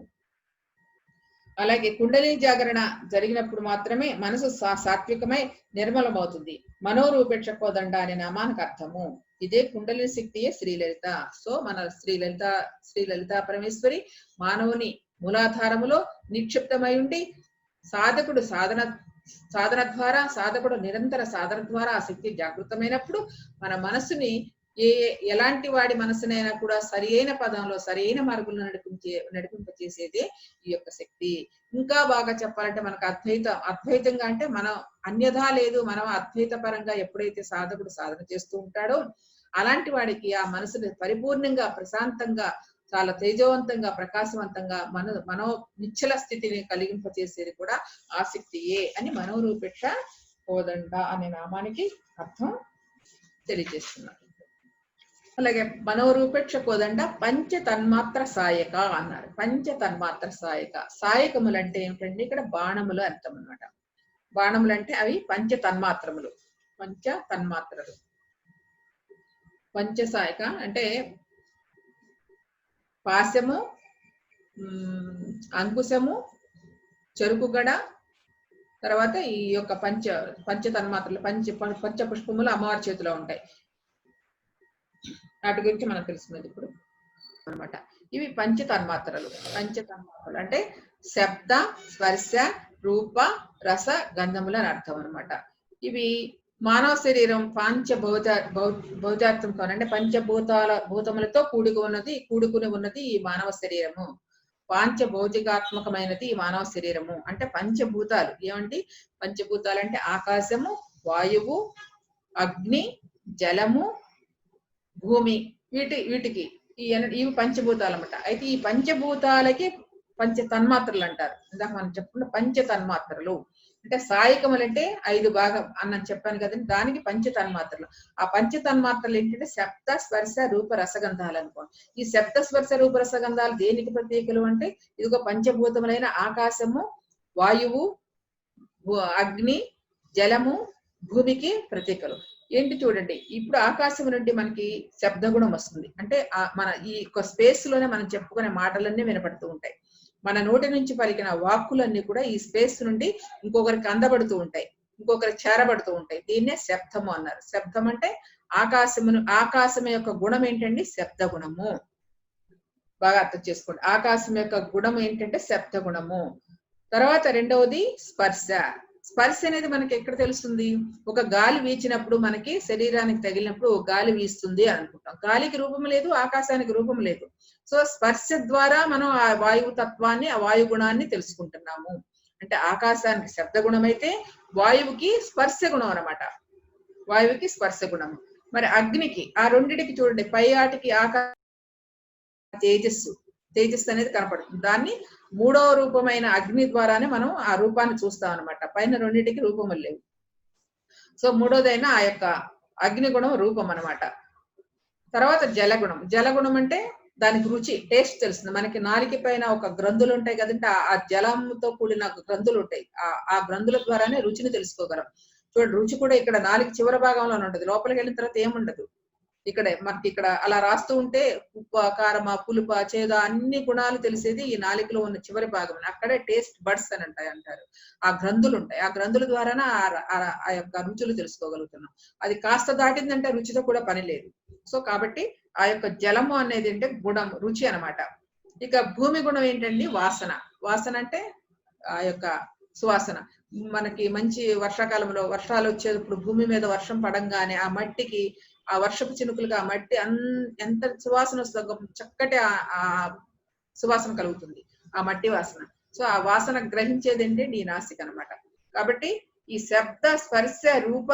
అలాగే కుండలిని జాగరణ జరిగినప్పుడు మాత్రమే మనసు సాత్వికమై నిర్మలమవుతుంది. మనోరూపేక్ష కోదండ అనే నామానికి అర్థము. ఇదే కుండలిని శక్తియే శ్రీలలిత. సో మన శ్రీలలిత పరమేశ్వరి మానవుని మూలాధారములో నిక్షిప్తమై ఉండి సాధకుడు సాధకుడు నిరంతర సాధన ద్వారా ఆ శక్తి జాగృతమైనప్పుడు మన మనస్సుని ఎలాంటి వాడి మనసునైనా కూడా సరి అయిన పదంలో సరైన మార్గంలో నడిపింపచేసేదే ఈ యొక్క శక్తి. ఇంకా బాగా చెప్పాలంటే మనకు అద్వైతంగా అంటే మనం అన్యథా లేదు, మనం అద్వైత పరంగా ఎప్పుడైతే సాధకుడు సాధన చేస్తూ ఉంటాడో అలాంటి వాడికి ఆ మనసుని పరిపూర్ణంగా ప్రశాంతంగా చాలా తేజవంతంగా ప్రకాశవంతంగా మనో నిశ్చల స్థితిని కలిగింపచేసేది కూడా ఆ శక్తియే అని మనోరూపేక్ష కోదండ అనే నామానికి అర్థం తెలియజేస్తున్నారు. అలాగే మనోరూపేక్ష కోదండ పంచ తన్మాత్ర సాయక అన్నారు. పంచ తన్మాత్ర సాయక. సాయకములు అంటే ఏమిటండి? ఇక్కడ బాణములు అర్థం అన్నమాట. బాణములు అంటే అవి పంచ తన్మాత్రములు, పంచ తన్మాత్రలు. పంచసాయక అంటే పాశము, అంకుశము, చెరుకుగడ, తర్వాత ఈ యొక్క పంచ తన్మాత్రలు పంచ పుష్పములు అమ్మవారి చేతిలో ఉంటాయి. వాటి గురించి మనకు తెలుసుకున్నది ఇప్పుడు అనమాట. ఇవి పంచ తన్మాత్రలు అంటే శబ్ద, స్పర్శ, రూప, రస, గంధములు అని అర్థం అనమాట. ఇవి మానవ శరీరం భౌతాత్మకం అంటే భూతములతో కూడుకుని ఉన్నది ఈ మానవ శరీరము. భౌతికాత్మకమైనది ఈ మానవ శరీరము. అంటే పంచభూతాలు ఏమండి? పంచభూతాలు అంటే ఆకాశము, వాయువు, అగ్ని, జలము, భూమి. వీటికి ఇవి పంచభూతాలు అన్నమాట. అయితే ఈ పంచభూతాలకి పంచ తన్మాత్రలు అంటారు. ఇందాక మనం చెప్పుకున్న పంచ తన్మాత్రలు అంటే సాయకములు అంటే 5 భాగం అన్న చెప్పాను కదండి, దానికి పంచ తన్మాత్రలు. ఆ పంచ తన్మాత్రలు ఏంటంటే శబ్ద, స్పర్శ, రూప, రసగంధాలు అనుకోండి. ఈ శబ్ద, స్పర్శ, రూప, రసగంధాలు దేనికి ప్రతీకలు అంటే ఇదిగో పంచభూతములైన ఆకాశము, వాయువు, అగ్ని, జలము, భూమికి ప్రతీకలు. ఏంటి చూడండి, ఇప్పుడు ఆకాశం నుండి మనకి శబ్దగుణం వస్తుంది. అంటే మన ఈ స్పేస్ లోనే మనం చెప్పుకునే మాటలన్నీ వినపడుతూ ఉంటాయి. మన నోటి నుంచి పలికిన వాక్కులన్నీ కూడా ఈ స్పేస్ నుండి ఇంకొకరికి అందబడుతూ ఉంటాయి, ఇంకొకరికి చేరబడుతూ ఉంటాయి. దీన్నే శబ్దము అన్నారు. శబ్దం అంటే ఆకాశం యొక్క గుణం ఏంటండి? శబ్ద గుణము. బాగా అర్థం చేసుకోండి. ఆకాశం యొక్క గుణం ఏంటంటే శబ్ద గుణము. తర్వాత రెండవది స్పర్శ. స్పర్శ అనేది మనకి ఎక్కడ తెలుస్తుంది? ఒక గాలి వీచినప్పుడు మనకి శరీరానికి తగిలినప్పుడు గాలి వీస్తుంది అనుకుంటాం. గాలికి రూపం లేదు, ఆకాశానికి రూపం లేదు. సో స్పర్శ ద్వారా మనం ఆ వాయువు తత్వాన్ని, ఆ వాయు గుణాన్ని తెలుసుకుంటున్నాము. అంటే ఆకాశానికి శబ్ద గుణం అయితే వాయువుకి స్పర్శ గుణం అనమాట. వాయువుకి స్పర్శ గుణము. మరి అగ్నికి, ఆ రెండిటికి చూడండి, పై ఆటికి ఆకాశ తేజస్సు అనేది కనపడుతుంది. దాన్ని 3వ రూపమైన అగ్ని ద్వారానే మనం ఆ రూపాన్ని చూస్తాం అనమాట. పైన రెండింటికి రూపములు లేవు. సో 3వదైన ఆ యొక్క అగ్ని గుణం రూపం అనమాట. తర్వాత జలగుణం అంటే దానికి రుచి, టేస్ట్ తెలుస్తుంది. మనకి నాలుక పైన ఒక గ్రంథులు ఉంటాయి కదంటే, ఆ జలంతో కూడిన గ్రంథులు ఉంటాయి. ఆ గ్రంథుల ద్వారానే రుచిని తెలుసుకోగలం. చూడండి, రుచి కూడా ఇక్కడ నాలుక చివరి భాగంలోనే ఉంటుంది, లోపలికి వెళ్ళిన తర్వాత ఏముండదు. మనకి ఇక్కడ అలా రాస్తూ ఉంటే ఉప్ప, కారమ, పులుప, చేద అన్ని గుణాలు తెలిసేది ఈ నాలుకలో ఉన్న చివరి భాగం. అక్కడే టేస్ట్ బడ్స్ అని అంటారు. ఆ గ్రంథులు ఉంటాయి. ఆ గ్రంథుల ద్వారానే ఆ యొక్క రుచులు తెలుసుకోగలుగుతున్నాం. అది కాస్త దాటిందంటే రుచితో కూడా పని లేదు. సో కాబట్టి ఆ యొక్క జలము అనేది అంటే గుణం, రుచి అనమాట. ఇక భూమి గుణం ఏంటండి? వాసన అంటే ఆ యొక్క సువాసన. మనకి మంచి వర్షాకాలంలో వర్షాలు వచ్చేటప్పుడు భూమి మీద వర్షం పడంగానే ఆ మట్టికి, ఆ వర్షపు చినుకులుగా ఆ మట్టి ఎంత సువాసన వస్తుందో, చక్కటి ఆ సువాసన కలుగుతుంది, ఆ మట్టి వాసన. సో ఆ వాసన గ్రహించేది ఏంటి? నీ నాసిక అనమాట. కాబట్టి ఈ శబ్ద, స్పర్శ, రూప,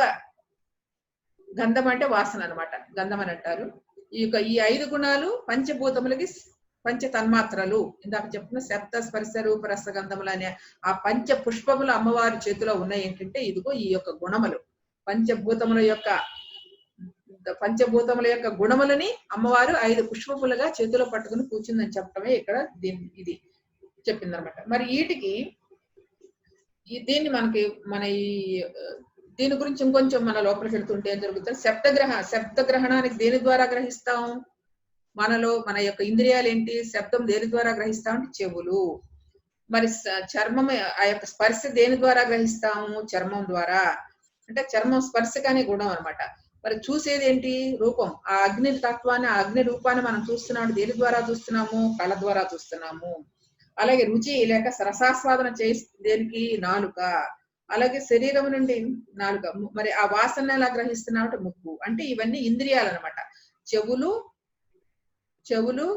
గంధం అంటే వాసన అనమాట, గంధం అని అంటారు. ఈ 5 గుణాలు పంచభూతములకి పంచ తన్మాత్రలు. ఇందాక చెప్పుకున్న శబ్ద, స్పర్శ, రూప, రసగంధములు అనే ఆ పంచ పుష్పములు అమ్మవారి చేతిలో ఉన్నాయి. ఏంటంటే ఇదిగో ఈ యొక్క గుణములు, పంచభూతముల యొక్క గుణములని అమ్మవారు 5 పుష్పములుగా చేతిలో పట్టుకుని కూర్చుందని చెప్పడమే ఇక్కడ ఇది చెప్పిందనమాట. మరి దీన్ని దీని గురించి ఇంకొంచెం మన లోపలికి వెళ్తుంటే ఏం జరుగుతుంది? శబ్ద గ్రహణానికి దేని ద్వారా గ్రహిస్తాం? మన యొక్క ఇంద్రియాలు ఏంటి? శబ్దం దేని ద్వారా గ్రహిస్తాం అంటే చెవులు. మరి చర్మం ఆ యొక్క స్పర్శ దేని ద్వారా గ్రహిస్తాము? చర్మం ద్వారా. అంటే చర్మం స్పర్శకనే గుణం అన్నమాట. మరి చూసేది ఏంటి? రూపం. ఆ అగ్ని తత్వాన్ని, ఆ అగ్ని రూపాన్ని మనం చూస్తున్నాం. దేని ద్వారా చూస్తున్నాము? కళ్ళ ద్వారా చూస్తున్నాము. అలాగే రుచి లేక రసాస్వాదన దేనికి? నాలుక. అలాగే శరీరం నుండి నాలుక. మరి ఆ వాసన ఎలా గ్రహిస్తున్నాం అంటే ముక్కు. అంటే ఇవన్నీ ఇంద్రియాలు అన్నమాట. చెవులు,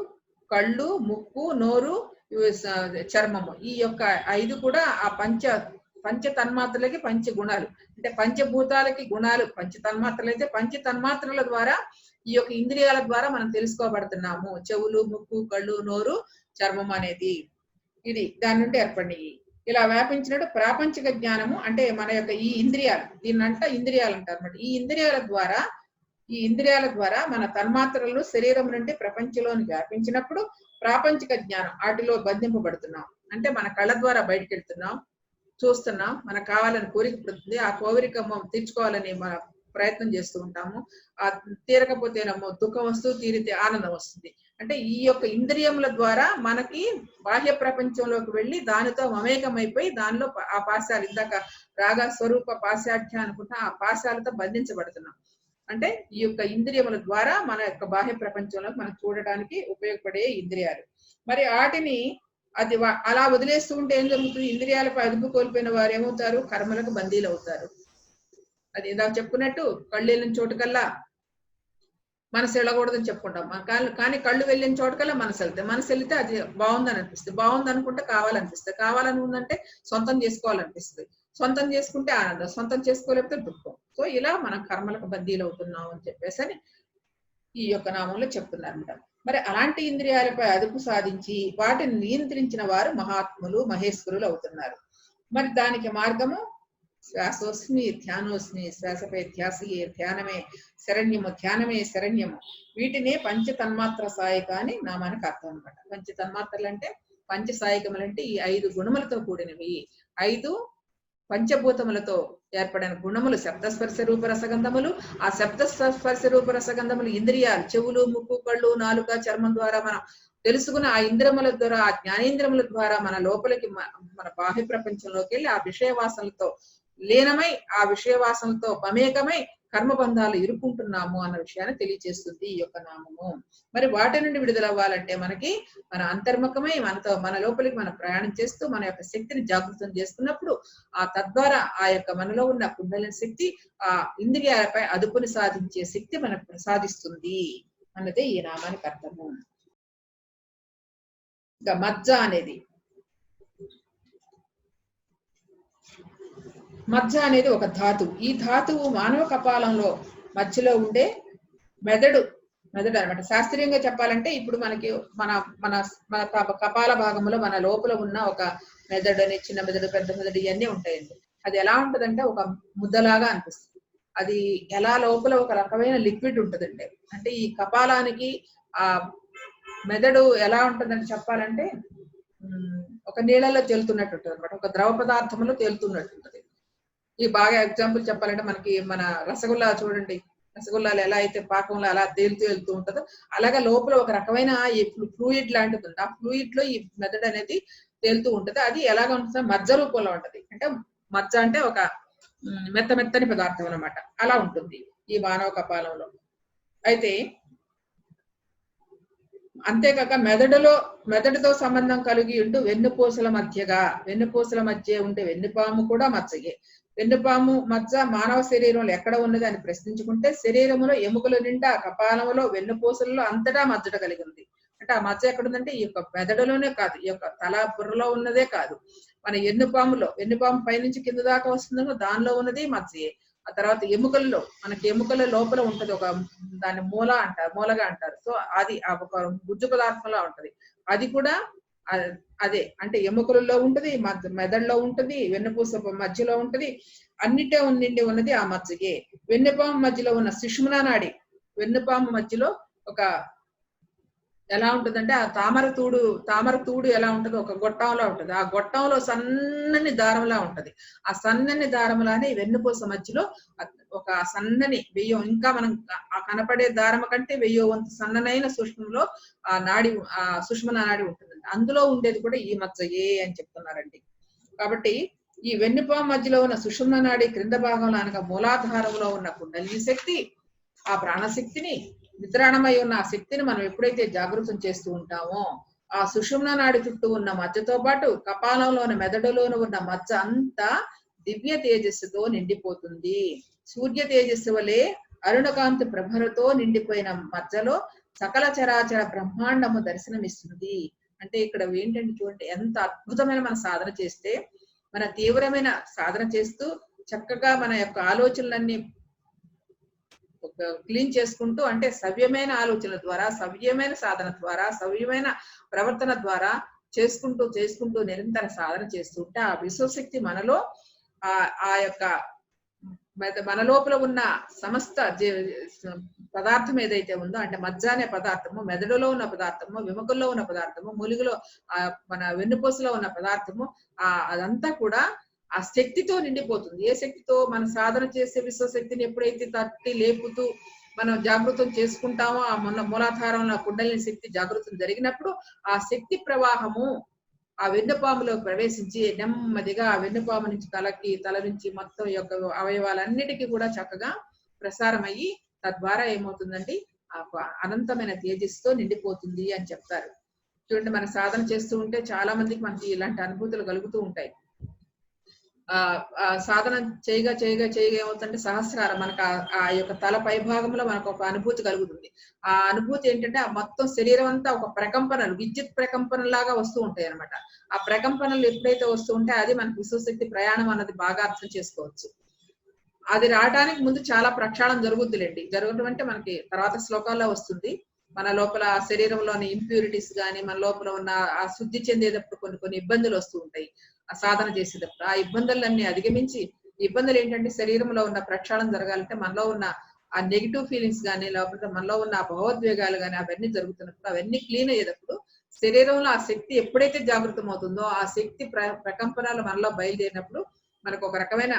కళ్ళు, ముక్కు, నోరు, చర్మము. ఈ యొక్క 5 కూడా ఆ పంచ తన్మాత్రలకి పంచ గుణాలు. అంటే పంచభూతాలకి గుణాలు పంచ తన్మాత్రలు అయితే, పంచ తన్మాత్రల ద్వారా ఈ యొక్క ఇంద్రియాల ద్వారా మనం తెలుసుకోబడుతున్నాము. చెవులు, ముక్కు, కళ్ళు, నోరు, చర్మం అనేది. ఇది దాని నుండి ఏర్పడినవి. ఇలా వ్యాపించినట్టు ప్రాపంచిక జ్ఞానము అంటే మన యొక్క ఈ ఇంద్రియాలు, దీన్నంట ఇంద్రియాలు అంటారు అన్నమాట. ఈ ఇంద్రియాల ద్వారా మన తన్మాత్రలు శరీరం నుండి ప్రపంచంలోని వ్యాపించినప్పుడు ప్రాపంచిక జ్ఞానం వాటిలో బంధింపబడుతున్నాం. అంటే మన కళ్ళ ద్వారా బయటకు వెళ్తున్నాం, చూస్తున్నాం, మనకు కావాలని కోరిక పుడుతుంది. ఆ కోరిక తీర్చుకోవాలని మన ప్రయత్నం చేస్తూ ఉంటాము. ఆ తీరకపోతేనేమో దుఃఖం వస్తూ, తీరితే ఆనందం వస్తుంది. అంటే ఈ యొక్క ఇంద్రియముల ద్వారా మనకి బాహ్య ప్రపంచంలోకి వెళ్ళి దానితో మమేకమైపోయి దానిలో ఆ పాశాలు, ఇందాక రాగ స్వరూప పాశాఢ్య అనుకుంటా, ఆ పాశాలతో బంధించబడుతున్నాం. అంటే ఈ యొక్క ఇంద్రియముల ద్వారా మన యొక్క బాహ్య ప్రపంచంలో మనం చూడడానికి ఉపయోగపడే ఇంద్రియాలు. మరి వాటిని అది అలా వదిలేస్తూ ఉంటే ఏం జరుగుతుంది? ఇంద్రియాలపై అదుపు కోల్పోయిన వారు ఏమవుతారు? కర్మలకు బందీలు అవుతారు. అది ఇందాక చెప్పుకున్నట్టు కళ్ళు వెళ్ళిన చోటుకల్లా మనసు వెళ్ళకూడదని చెప్పుకుంటాం. కానీ కళ్ళు వెళ్ళిన చోటుకల్లా మనసు వెళ్తాయి. మనసు వెళ్తే అది బాగుందని అనిపిస్తుంది. బాగుంది అనుకుంటే కావాలనిపిస్తుంది. కావాలని ఉందంటే సొంతం చేసుకోవాలనిపిస్తుంది. సొంతం చేసుకుంటే ఆనందం, సొంతం చేసుకోలేకపోతే దుఃఖం. సో ఇలా మనం కర్మలకు బందీలు అవుతున్నాం అని చెప్పేసి అని ఈ యొక్క నామంలో చెప్తున్నారన్నమాట. మరి అలాంటి ఇంద్రియాలపై అదుపు సాధించి వాటిని నియంత్రించిన వారు మహాత్ములు, మహేశ్వరులు అవుతున్నారు. మరి దానికి మార్గము శ్వాసోస్మి ధ్యానోస్మి, శ్వాసపై ధ్యాసయే ధ్యానమే శరణ్యము, ధ్యానమే శరణ్యము. వీటినే పంచ తన్మాత్ర సాయక అని నామానికి అర్థం అనమాట. పంచ తన్మాత్రలు అంటే పంచ సాయకములు అంటే ఈ 5 గుణములతో కూడినవి. 5 పంచభూతములతో ఏర్పడిన గుణములు శబ్దస్పర్శ రూప రసగంధములు. ఆ శబ్దస్పర్శ రూప రసగంధములు ఇంద్రియాలు, చెవులు, ముక్కు, కళ్ళు, నాలుక, చర్మం ద్వారా మనం తెలుసుకున్న ఆ ఇంద్రియముల ద్వారా, ఆ జ్ఞానేంద్రియముల ద్వారా మన లోపలికి మన బాహ్య ప్రపంచంలోకి వెళ్ళి ఆ విషయవాసనలతో లీనమై, ఆ విషయవాసనలతో మమేకమై కర్మబంధాలు ఇరుక్కుంటున్నాము అన్న విషయాన్ని తెలియజేస్తుంది ఈ యొక్క నామము. మరి వాటి నుండి విడుదలవ్వాలంటే మనకి మన అంతర్ముఖమై మన లోపలికి మనం ప్రయాణం చేస్తూ మన యొక్క శక్తిని జాగృతం చేసుకున్నప్పుడు ఆ తద్వారా ఆ యొక్క మనలో ఉన్న కుండలిని శక్తి ఆ ఇంద్రియాలపై అదుపుని సాధించే శక్తి మనకు ప్రసాదిస్తుంది అన్నదే ఈ నామానికి అర్థము. ఇంకా మజ్జ అనేది, మజ్జ అనేది ఒక ధాతువు. ఈ ధాతువు మానవ కపాలంలో మధ్యలో ఉండే మెదడు అనమాట. శాస్త్రీయంగా చెప్పాలంటే ఇప్పుడు మనకి మన మన మన కపాల భాగంలో మన లోపల ఉన్న ఒక మెదడు అని, చిన్న మెదడు, పెద్ద మెదడు ఇవన్నీ ఉంటాయండి. అది ఎలా ఉంటదంటే ఒక ముద్దలాగా అనిపిస్తుంది. అది ఎలా లోపల ఒక రకమైన లిక్విడ్ ఉంటదండి. అంటే ఈ కపాలానికి ఆ మెదడు ఎలా ఉంటుందని చెప్పాలంటే ఒక నీళ్ళలో తేలుతున్నట్టు ఉంటుంది అనమాట. ఒక ద్రవ పదార్థంలో తేలుతున్నట్టు ఉంటుంది. ఈ బాగా ఎగ్జాంపుల్ చెప్పాలంటే మనకి మన రసగుల్లా చూడండి, రసగుల్లాలు ఎలా అయితే పాకంలో అలా తేలుతూ ఉంటుందో అలాగే లోపల ఒక రకమైన ఈ ఫ్లూయిడ్ లాంటిది ఉంటుంది. ఆ ఫ్లూయిడ్ లో ఈ మెదడు అనేది తేలుతూ ఉంటుంది. అది ఎలాగ ఉంటుంది? మజ్జ రూపంలో ఉంటది. అంటే మజ్జ అంటే ఒక మెత్తని పదార్థం అనమాట. అలా ఉంటుంది ఈ మానవ కపాలంలో. అయితే అంతేకాక మెదడుతో సంబంధం కలిగి ఉంటూ వెన్నుపూసల మధ్య ఉండే వెన్నుపాము కూడా మజ్జయే. వెన్నుపాము మజ్జ మానవ శరీరంలో ఎక్కడ ఉన్నది అని ప్రశ్నించుకుంటే శరీరంలో ఎముకల నిండా, కపాలంలో, వెన్నుపూసలలో అంతటా మజ్జట కలిగి ఉంది. అంటే ఆ మజ్జ ఎక్కడుందంటే ఈ యొక్క మెదడులోనే కాదు, ఈ యొక్క తల బుర్రలో ఉన్నదే కాదు, మన వెన్నుపాము పైనుంచి కింద దాకా వస్తుందో దానిలో ఉన్నది మజ్జయే. ఆ తర్వాత మనకి ఎముకల లోపల ఉంటది ఒక, దాన్ని మూలగా అంటారు. సో అది ఒక గుజ్జు పదార్థంలా ఉంటది. అది కూడా అదే. అంటే ఎముకలలో ఉంటది, మెదడులో ఉంటది, వెన్నుపూస మధ్యలో ఉంటది, అన్నిటే నిండి ఉన్నది ఆ మజ్జగే. వెన్నుపాము మధ్యలో ఉన్న సుషుమ్నా నాడి, వెన్నుపాము మధ్యలో ఒక ఎలా ఉంటుందంటే ఆ తామర తూడు ఎలా ఉంటుందో ఒక గొట్టంలా ఉంటుంది. ఆ గొట్టంలో సన్నని దారంలా ఉంటది. ఆ సన్నని దారంలానే ఈ వెన్నుపూస మధ్యలో ఒక సన్నని వెయ్యో ఇంకా మనం ఆ కనపడే దారం కంటే వెయ్యో వంతు సన్ననైన సూక్ష్మంలో ఆ సుష్మ నాడి ఉంటుందండి. అందులో ఉండేది కూడా ఈ మజ్జయే అని చెప్తున్నారండి. కాబట్టి ఈ వెన్నుపాము మధ్యలో ఉన్న సుషుమ్న నాడి క్రింద భాగంలో అనగా మూలాధారంలో ఉన్న కుండలిని శక్తి, ఆ ప్రాణశక్తిని, నిద్రాణమై ఉన్న ఆ శక్తిని మనం ఎప్పుడైతే జాగృతం చేస్తూ ఉంటామో ఆ సుషుమ్న నాడి చుట్టూ ఉన్న మజ్జతో పాటు కపాలంలోని మెదడులోని ఉన్న మజ్జ అంతా దివ్య తేజస్సుతో నిండిపోతుంది. సూర్య తేజస్సు వలె అరుణకాంతి ప్రభలతో నిండిపోయిన మజ్జలో సకల చరాచర బ్రహ్మాండము దర్శనమిస్తుంది. అంటే ఇక్కడ ఏంటంటే చూడండి, ఎంత అద్భుతమైన మన సాధన చేస్తే, మన తీవ్రమైన సాధన చేస్తూ చక్కగా మన యొక్క ఆలోచనలన్నీ క్లీన్ చేసుకుంటూ, అంటే సవ్యమైన ఆలోచనల ద్వారా, సవ్యమైన సాధన ద్వారా, సవ్యమైన ప్రవర్తన ద్వారా చేసుకుంటూ నిరంతర సాధన చేస్తుంటే ఆ విశ్వశక్తి మనలో ఆ యొక్క మన లోపల ఉన్న సమస్త పదార్థం ఏదైతే ఉందో, అంటే మజ్జ అనే పదార్థము, మెదడులో ఉన్న పదార్థము, వెముకల్లో ఉన్న పదార్థము, మూలిగలో మన వెన్నుపూసలో ఉన్న పదార్థము, అదంతా కూడా ఆ శక్తితో నిండిపోతుంది. ఏ శక్తితో? మన సాధన చేసే విశ్వశక్తిని ఎప్పుడైతే తట్టి లేపుతూ మనం జాగృతం చేసుకుంటామో, ఆ మూలాధారంలో కుండలిని శక్తి జాగృతం జరిగినప్పుడు ఆ శక్తి ప్రవాహము ఆ వెన్నుపాములో ప్రవేశించి నెమ్మదిగా ఆ వెన్నుపాము నుంచి తల నుంచి మొత్తం యొక్క అవయవాలన్నిటికీ కూడా చక్కగా ప్రసారం అయ్యి తద్వారా ఏమవుతుందండి, ఆ అనంతమైన తేజస్సుతో నిండిపోతుంది అని చెప్తారు. చూడండి, మన సాధన చేస్తూ ఉంటే చాలా మందికి మనకి ఇలాంటి అనుభూతులు కలుగుతూ ఉంటాయి. సాధన చేయగా ఏమవుతుందంటే సహస్రారం మనకు ఆ యొక్క తల పై భాగంలో మనకు ఒక అనుభూతి కలుగుతుంది. ఆ అనుభూతి ఏంటంటే ఆ మొత్తం శరీరం అంతా ఒక ప్రకంపనలు, విద్యుత్ ప్రకంపనలాగా వస్తూ ఉంటాయి అనమాట. ఆ ప్రకంపనలు ఎప్పుడైతే వస్తూ ఉంటే అది మనకు విశ్వశక్తి ప్రయాణం అన్నది బాగా అర్థం చేసుకోవచ్చు. అది రావడానికి ముందు చాలా ప్రక్షాళన జరుగుద్దిలేండి. జరగడం అంటే మనకి తర్వాత శ్లోకాల్లో వస్తుంది. మన లోపల శరీరంలోని ఇంప్యూరిటీస్ గాని, మన లోపల ఉన్న ఆ శుద్ధి చెందేటప్పుడు కొన్ని ఇబ్బందులు వస్తూ ఉంటాయి ఆ సాధన చేసేటప్పుడు. ఆ ఇబ్బందులన్నీ అధిగమించి, ఇబ్బందులు ఏంటంటే శరీరంలో ఉన్న ప్రక్షాళన జరగాలంటే మనలో ఉన్న ఆ నెగిటివ్ ఫీలింగ్స్ గానీ, లేకపోతే మనలో ఉన్న ఆ భావోద్వేగాలు గానీ అవన్నీ జరుగుతున్నప్పుడు, అవన్నీ క్లీన్ అయ్యేటప్పుడు శరీరంలో ఆ శక్తి ఎప్పుడైతే జాగృతం అవుతుందో ఆ శక్తి ప్రకంపనలు మనలో బయలుదేరినప్పుడు మనకు ఒక రకమైన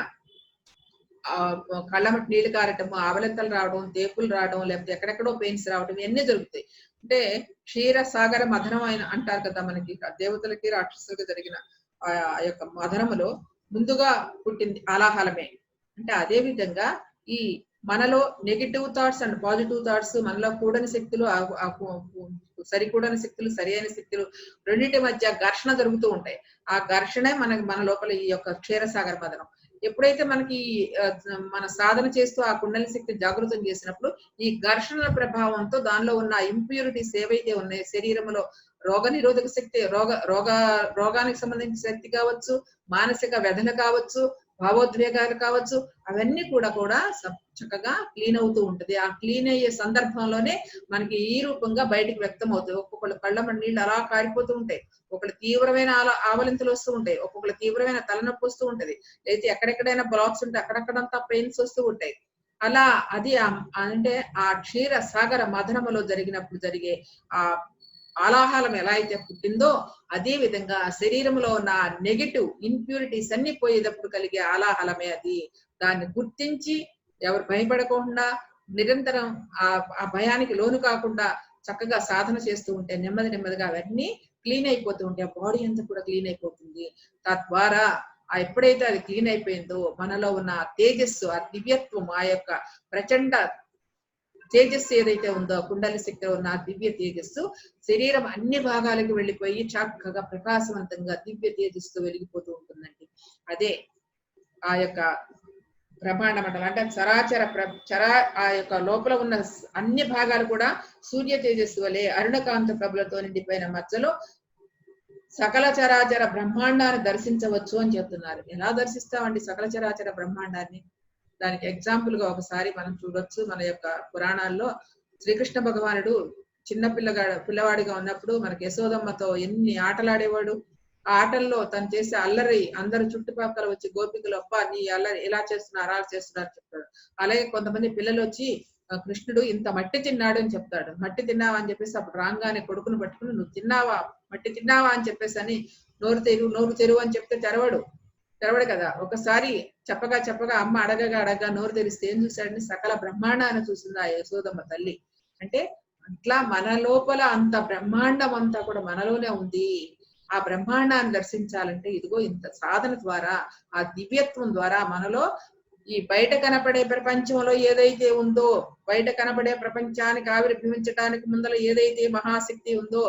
కళ్ళమటి నీళ్లు కారటము, ఆవలింతలు రావడం, తేపులు రావడం, లేకపోతే ఎక్కడెక్కడో పెయిన్స్ రావడం, ఇవన్నీ జరుగుతాయి. అంటే క్షీర సాగర మథనం అయిన అంటారు కదా, మనకి దేవతలకి రాక్షసులకి జరిగిన ఆ యొక్క మథనములో ముందుగా పుట్టింది ఆలాహలమే. అంటే అదే విధంగా ఈ మనలో negative thoughts and positive thoughts, మనలో కూడని శక్తులు, సరికూడని శక్తులు, సరి అయిన శక్తులు రెండింటి మధ్య ఘర్షణ జరుగుతూ ఉంటాయి. ఆ ఘర్షణే మన లోపల ఈ యొక్క క్షీరసాగర మథనం. ఎప్పుడైతే మనకి మన సాధన చేస్తూ ఆ కుండలిని శక్తి జాగృతం చేసినప్పుడు ఈ ఘర్షణల ప్రభావంతో దానిలో ఉన్న ఇంప్యూరిటీస్ ఏవైతే ఉన్నాయో శరీరంలో రోగ నిరోధక శక్తి, రోగానికి సంబంధించిన శక్తి కావచ్చు, మానసిక వ్యధన కావచ్చు, భావోద్వేగాలు కావచ్చు, అవన్నీ కూడా చక్కగా క్లీన్ అవుతూ ఉంటది. ఆ క్లీన్ అయ్యే సందర్భంలోనే మనకి ఈ రూపంగా బయటికి వ్యక్తం అవుతుంది. ఒక్కొక్కళ్ళు కళ్ళ నీళ్ళు అలా కారిపోతూ ఉంటాయి, ఒకళ్ళు తీవ్రమైన ఆవలింతలు వస్తూ ఉంటాయి, ఒక్కొక్కళ్ళు తీవ్రమైన తలనొప్పి వస్తూ ఉంటది, అయితే ఎక్కడెక్కడైనా బ్లాక్స్ ఉంటే అక్కడక్కడంతా పెయిన్స్ వస్తూ ఉంటాయి. అలా అది అంటే ఆ క్షీర సాగర మథనములో జరిగినప్పుడు జరిగే ఆ ఆలాహలం ఎలా అయితే పుట్టిందో అదే విధంగా శరీరంలో ఉన్న నెగటివ్ ఇంప్యూరిటీస్ అన్ని పోయేటప్పుడు కలిగే ఆలాహలమే అది. దాన్ని గుర్తించి ఎవరు భయపడకుండా నిరంతరం ఆ భయానికి లోను కాకుండా చక్కగా సాధన చేస్తూ ఉంటే నెమ్మదిగా అవన్నీ క్లీన్ అయిపోతూ ఉంటాయి. ఆ బాడీ అంతా కూడా క్లీన్ అయిపోతుంది. తద్వారా ఎప్పుడైతే అది క్లీన్ అయిపోయిందో మనలో ఉన్న తేజస్సు, ఆ దివ్యత్వం, ఆ యొక్క ప్రచండ తేజస్సు ఏదైతే ఉందో కుండలి శక్తిలో ఉన్న దివ్య తేజస్సు శరీరం అన్ని భాగాలకు వెళ్ళిపోయి చక్కగా ప్రకాశవంతంగా దివ్య తేజస్సుతో వెలిగిపోతూ ఉంటుందండి. అదే ఆ యొక్క బ్రహ్మాండ మండలం. అంటే ఆ యొక్క లోపల ఉన్న అన్ని భాగాలు కూడా సూర్య తేజస్సు వలె అరుణకాంత ప్రభులతో నిండిపోయిన మధ్యలో సకల చరాచర బ్రహ్మాండాన్ని దర్శించవచ్చు అని చెప్తున్నారు. ఎలా దర్శిస్తామండి సకల చరాచర బ్రహ్మాండాన్ని? దానికి ఎగ్జాంపుల్ గా ఒకసారి మనం చూడొచ్చు. మన యొక్క పురాణాల్లో శ్రీకృష్ణ భగవానుడు చిన్న పిల్లవాడిగా ఉన్నప్పుడు మనకి యశోదమ్మతో ఎన్ని ఆటలాడేవాడు. ఆ ఆటల్లో తను చేసే అల్లరి అందరు చుట్టుపక్కల వచ్చి గోపికలు అప్ప నీ అల్లరి ఎలా చేస్తున్నారు అలా చేస్తున్నారు చెప్తాడు. అలాగే కొంతమంది పిల్లలు వచ్చి కృష్ణుడు ఇంత మట్టి తిన్నాడు అని చెప్తాడు. మట్టి తిన్నావా అని చెప్పేసి అప్పుడు రాగానే కొడుకును పట్టుకుని నువ్వు తిన్నావా, మట్టి తిన్నావా అని చెప్పేసి అని నోరు తెరువు అని చెప్తే తెరవడు కదా. ఒకసారి చెప్పగా అమ్మ అడగగా నోరు తెరిస్తే ఏం చూశాడని సకల బ్రహ్మాండాన్ని చూసింది ఆ యశోదమ్మ తల్లి. అంటే అట్లా మన లోపల అంత బ్రహ్మాండం అంతా కూడా మనలోనే ఉంది. ఆ బ్రహ్మాండాన్ని దర్శించాలంటే ఇదిగో ఇంత సాధన ద్వారా, ఆ దివ్యత్వం ద్వారా మనలో ఈ బయట కనపడే ప్రపంచంలో ఏదైతే ఉందో, బయట కనపడే ప్రపంచానికి ఆవిర్భవించడానికి ముందర ఏదైతే మహాశక్తి ఉందో,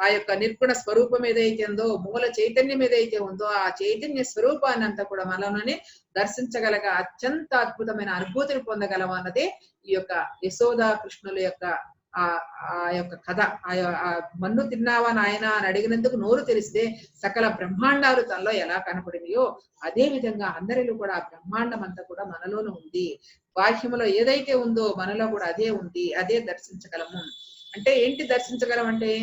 ఆ యొక్క నిర్గుణ స్వరూపం ఏదైతే ఉందో, మూల చైతన్యం ఏదైతే ఉందో, ఆ చైతన్య స్వరూపాన్ని అంతా కూడా మనలోనే దర్శించగలగ అత్యంత అద్భుతమైన అనుభూతిని పొందగలం అన్నదే ఈ యొక్క యశోదా కృష్ణుల యొక్క ఆ యొక్క కథ. ఆ మన్ను తిన్నావా నాయన అని అడిగినందుకు నోరు తెరిస్తే సకల బ్రహ్మాండాలు తనలో ఎలా కనపడినాయో అదే విధంగా అందరిలో కూడా ఆ బ్రహ్మాండం అంతా కూడా మనలోనూ ఉంది. బాహ్యములో ఏదైతే ఉందో మనలో కూడా అదే ఉంది, అదే దర్శించగలము. అంటే ఏంటి దర్శించగలం అంటే,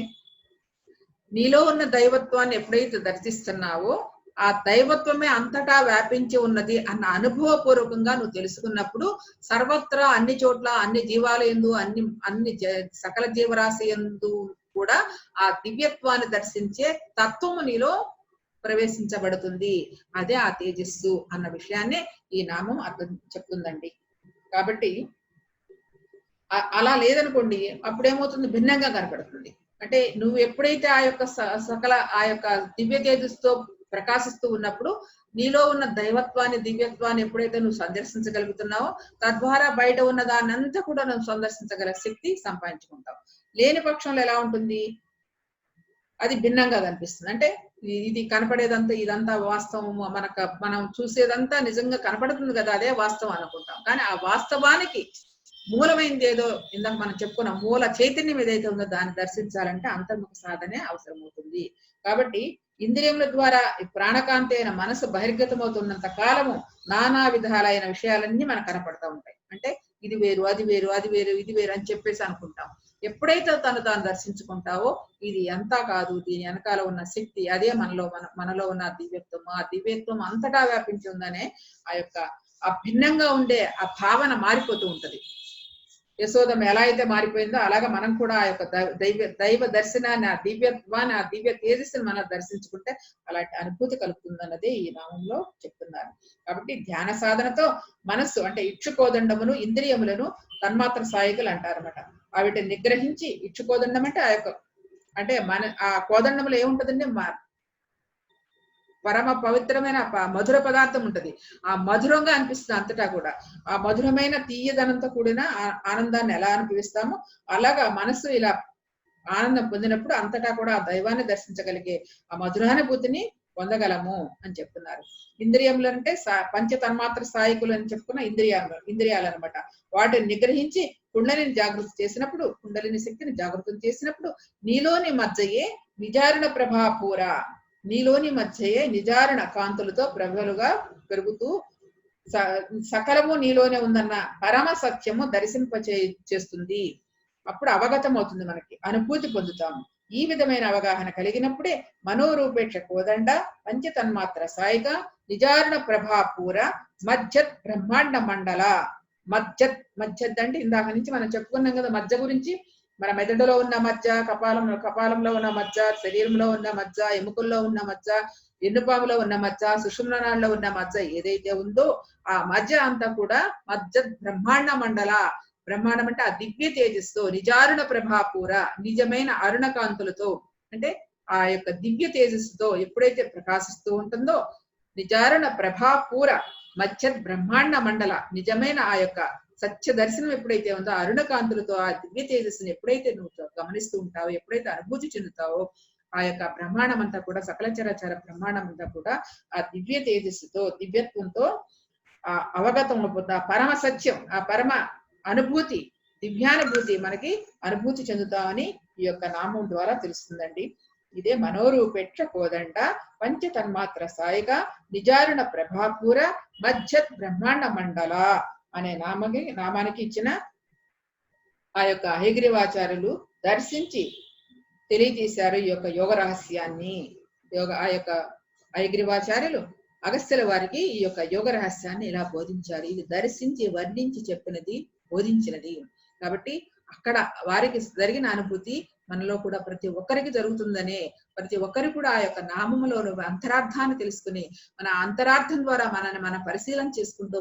నీలో ఉన్న దైవత్వాన్ని ఎప్పుడైతే దర్శిస్తున్నావో ఆ దైవత్వమే అంతటా వ్యాపించి ఉన్నది అన్న అనుభవపూర్వకంగా నువ్వు తెలుసుకున్నప్పుడు సర్వత్రా అన్ని చోట్ల అన్ని జీవాల యందు అన్ని సకల జీవరాశి యందు కూడా ఆ దివ్యత్వాన్ని దర్శించే తత్వము నీలో ప్రవేశించబడుతుంది. అదే ఆ తేజస్సు అన్న విషయాన్ని ఈ నామం అర్థం చెప్తుందండి. కాబట్టి అలా లేదనుకోండి అప్పుడేమవుతుంది, భిన్నంగా కనపడుతుంది. అంటే నువ్వు ఎప్పుడైతే ఆ యొక్క సకల ఆ యొక్క దివ్య తేజస్సుతో ప్రకాశిస్తూ ఉన్నప్పుడు నీలో ఉన్న దైవత్వాన్ని దివ్యత్వాన్ని ఎప్పుడైతే నువ్వు సందర్శించగలుగుతున్నావో తద్వారా బయట ఉన్న దాన్ని అంతా కూడా నువ్వు సందర్శించగల శక్తి సంపాదించుకుంటావు. లేని పక్షంలో ఎలా ఉంటుంది, అది భిన్నంగా కనిపిస్తుంది. అంటే ఇది కనపడేదంతా ఇదంతా వాస్తవం, మనం చూసేదంతా నిజంగా కనపడుతుంది కదా, అదే వాస్తవం అనుకుంటాం. కానీ ఆ వాస్తవానికి మూలమైంది ఏదో ఇందాక మనం చెప్పుకున్న మూల చైతన్యం ఏదైతే ఉందో దాన్ని దర్శించాలంటే అంతర్ముఖ సాధనే అవసరం అవుతుంది. కాబట్టి ఇంద్రియముల ద్వారా ప్రాణకాంతి అయిన మనసు బహిర్గతమవుతున్నంత కాలము నానా విధాలైన విషయాలన్నీ మనకు కనపడతా ఉంటాయి. అంటే ఇది వేరు అది వేరు అది వేరు ఇది వేరు అని చెప్పేసి అనుకుంటాం. ఎప్పుడైతే తాను దర్శించుకుంటావో ఇది అంతా కాదు, దీని వెనకాల ఉన్న శక్తి అదే మనలో ఉన్న దివ్యత్వం, ఆ దివ్యత్వం అంతటా వ్యాపించి ఉందనే ఆ యొక్క ఆ భిన్నంగా ఉండే ఆ భావన మారిపోతూ ఉంటది. యశోదం ఎలా అయితే మారిపోయిందో అలాగా మనం కూడా ఆ యొక్క దైవ దర్శనాన్ని, ఆ దివ్యత్వాన్ని, ఆ దివ్య తేజస్సుని మనం దర్శించుకుంటే అలాంటి అనుభూతి కలుగుతుంది అన్నది ఈ నామంలో చెప్తున్నారు. కాబట్టి ధ్యాన సాధనతో మనస్సు అంటే ఇక్షుకోదండమును ఇంద్రియములను తన్మాత్ర సాయికులు అంటారన్నమాట. వీటిని నిగ్రహించి ఇక్షుకోదండం అంటే ఆ యొక్క అంటే ఆ కోదండంలో ఏముంటదండి, పరమ పవిత్రమైన మధుర పదార్థం ఉంటది. ఆ మధురంగా అనిపిస్తుంది అంతటా కూడా. ఆ మధురమైన తీయదనంతో కూడిన ఆనందాన్ని ఎలా అనుభవిస్తామో అలాగా మనసు ఇలా ఆనందం పొందినప్పుడు అంతటా కూడా ఆ దైవాన్ని దర్శించగలిగే ఆ మధురానుభూతిని పొందగలము అని చెప్తున్నారు. ఇంద్రియములు అంటే పంచ తన్మాత్ర స్థాయికులు అని చెప్పుకున్న ఇంద్రియాలు అనమాట. వాటిని నిగ్రహించి కుండలిని జాగృతి చేసినప్పుడు, కుండలిని శక్తిని జాగృతం చేసినప్పుడు నీలోని మధ్యయే విచారణ ప్రభాపూర, నీలోని మధ్యయే నిజారణ కాంతులతో ప్రభలుగా పెరుగుతూ సకలము నీలోనే ఉందన్న పరమ సత్యము చేస్తుంది. అప్పుడు అవగతం అవుతుంది, మనకి అనుభూతి పొందుతాము. ఈ విధమైన అవగాహన కలిగినప్పుడే మనోరూపేక్ష కోదండ పంచతన్మాత్ర సాయిగా నిజారణ ప్రభాపూర మధ్యత్ బ్రహ్మాండ మండల. మధ్యత్ అంటే ఇందాక నుంచి మనం చెప్పుకున్నాం కదా మధ్య గురించి. మన మెదడులో ఉన్న మధ్య, కపాలంలో ఉన్న మధ్య, శరీరంలో ఉన్న మధ్య, ఎముకల్లో ఉన్న మధ్య, ఎన్నుపాములో ఉన్న మధ్య, సుషుమ్నాళాల్లో ఉన్న మధ్య ఏదైతే ఉందో ఆ మధ్య అంతా కూడా మధ్య బ్రహ్మాండ మండల. బ్రహ్మాండం అంటే ఆ దివ్య తేజస్తో నిజారుణ ప్రభాపూర, నిజమైన అరుణకాంతులతో అంటే ఆ యొక్క దివ్య తేజస్సుతో ఎప్పుడైతే ప్రకాశిస్తూ ఉంటుందో నిజారుణ ప్రభాపూర మధ్య బ్రహ్మాండ మండల, నిజమైన ఆ యొక్క సత్య దర్శనం ఎప్పుడైతే ఉందో అరుణకాంతులతో ఆ దివ్య తేజస్సుని ఎప్పుడైతే నువ్వు గమనిస్తూ ఉంటావో, ఎప్పుడైతే అనుభూతి చెందుతావో ఆ యొక్క బ్రహ్మాండం అంతా కూడా సకల చరాచర బ్రహ్మాండం అంతా కూడా ఆ దివ్య తేజస్సుతో దివ్యత్వంతో ఆ అవగతం అవుతుంది. ఆ పరమ సత్యం, ఆ పరమ అనుభూతి, దివ్యానుభూతి మనకి అనుభూతి చెందుతామని ఈ యొక్క నామం ద్వారా తెలుస్తుందండి. ఇదే మనోరూపేక్ష కోదండ పంచ తన్మాత్ర సాయిగా నిజారుణ ప్రభాపూర మధ్యత్ బ్రహ్మాండ మండల అనే నామానికి ఇచ్చిన ఆ యొక్క హయగ్రీవాచార్యులు దర్శించి తెలియజేశారు ఈ యొక్క యోగ రహస్యాన్ని. ఆ యొక్క హయగ్రీవాచార్యులు అగస్త్యుల వారికి ఈ యొక్క యోగ రహస్యాన్ని ఇలా బోధించారు. ఇది దర్శించి వర్ణించి చెప్పినది, బోధించినది. కాబట్టి అక్కడ వారికి జరిగిన అనుభూతి మనలో కూడా ప్రతి ఒక్కరికి జరుగుతుందనే, ప్రతి ఒక్కరు కూడా ఆ యొక్క నామములోని అంతరార్థాన్ని తెలుసుకుని మన అంతరార్థం ద్వారా మనల్ని మనం పరిశీలన చేసుకుంటూ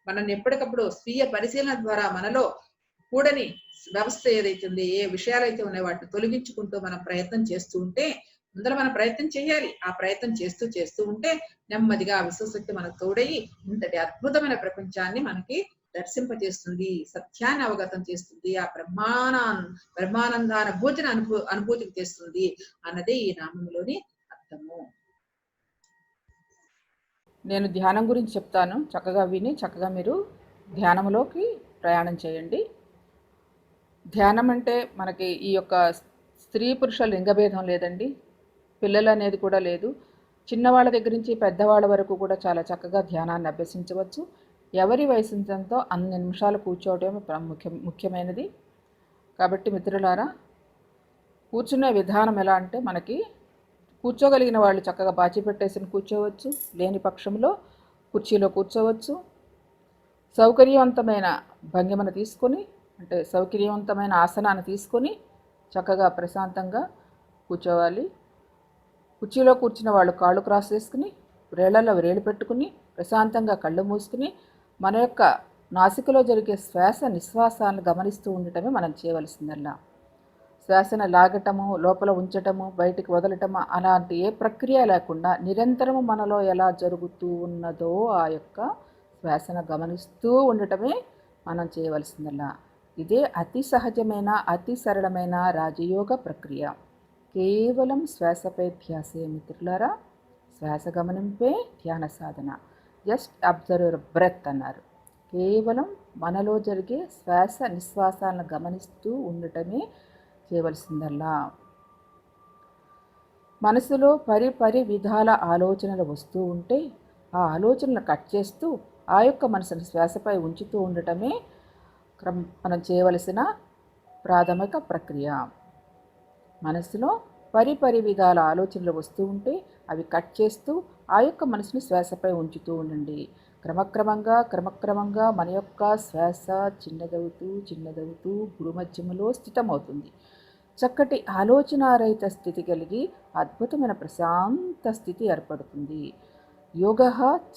మనల్ని ఎప్పటికప్పుడు స్వీయ పరిశీలన ద్వారా మనలో కూడని వ్యవస్థ ఏదైతే ఉంది, ఏ విషయాలైతే ఉన్నాయో వాటిని తొలగించుకుంటూ మనం ప్రయత్నం చేస్తూ ఉంటే, ముందర మనం ప్రయత్నం చేయాలి. ఆ ప్రయత్నం చేస్తూ చేస్తూ ఉంటే నెమ్మదిగా ఆ విశ్వశక్తి మనకు తోడయి ఇంతటి అద్భుతమైన ప్రపంచాన్ని మనకి దర్శింపజేస్తుంది, సత్యాన్ని అవగతం చేస్తుంది, ఆ బ్రహ్మానందానుభూతిని అనుభూతికి తెస్తుంది అన్నదే ఈ నామంలోని అర్థము. నేను ధ్యానం గురించి చెప్తాను, చక్కగా విని చక్కగా మీరు ధ్యానంలోకి ప్రయాణం చేయండి. ధ్యానం అంటే మనకి ఈ యొక్క స్త్రీ పురుష లింగభేదం లేదండి, పిల్లలు అనేది కూడా లేదు. చిన్నవాళ్ళ దగ్గర నుంచి పెద్దవాళ్ళ వరకు కూడా చాలా చక్కగా ధ్యానాన్ని అభ్యసించవచ్చు. ఎవరి వయసుంతో అన్ని నిమిషాలు కూర్చోవడం ముఖ్యమైనది. కాబట్టి మిత్రులారా, కూర్చునే విధానం ఎలా అంటే, మనకి కూర్చోగలిగిన వాళ్ళు చక్కగా బాచి పెట్టేసి కూర్చోవచ్చు, లేని పక్షంలో కుర్చీలో కూర్చోవచ్చు. సౌకర్యవంతమైన భంగిమను తీసుకొని, అంటే సౌకర్యవంతమైన ఆసనాన్ని తీసుకొని చక్కగా ప్రశాంతంగా కూర్చోవాలి. కుర్చీలో కూర్చున్న వాళ్ళు కాళ్ళు క్రాస్ చేసుకుని, వేళ్లలో వేళ్ళు పెట్టుకుని ప్రశాంతంగా కళ్ళు మూసుకుని మన యొక్క నాసికలో జరిగే శ్వాస నిశ్వాసాలను గమనిస్తూ ఉండటమే మనం చేయవలసిందల్లా. శ్వాసను లాగటము, లోపల ఉంచటము, బయటికి వదలటము అలాంటి ఏ ప్రక్రియ లేకుండా నిరంతరము మనలో ఎలా జరుగుతూ ఉన్నదో ఆ యొక్క శ్వాసను గమనిస్తూ ఉండటమే మనం చేయవలసిందల్లా. ఇదే అతి సహజమైన, అతి సరళమైన రాజయోగ ప్రక్రియ. కేవలం శ్వాసపై ధ్యాసే మిత్రులారా. శ్వాస గమనింపే ధ్యాన సాధన. జస్ట్ అబ్జర్వ్ యువర్ బ్రెత్ అన్నారు. కేవలం మనలో జరిగే శ్వాస నిశ్వాసాలను గమనిస్తూ ఉండటమే చేయవలసిందల్లా. మనసులో పరి విధాల ఆలోచనలు వస్తూ ఉంటే ఆ ఆలోచనలు కట్ చేస్తూ ఆ యొక్క మనసును శ్వాసపై ఉంచుతూ ఉండటమే మనం చేయవలసిన ప్రాథమిక ప్రక్రియ. మనసులో పరి విధాల ఆలోచనలు వస్తూ ఉంటే అవి కట్ చేస్తూ ఆ యొక్క మనసుని శ్వాసపై ఉంచుతూ ఉండండి. క్రమక్రమంగా మన యొక్క శ్వాస చిన్నదవుతూ భూమధ్యములో స్థితమవుతుంది. చక్కటి ఆలోచనారహిత స్థితి కలిగి అద్భుతమైన ప్రశాంత స్థితి ఏర్పడుతుంది. యోగ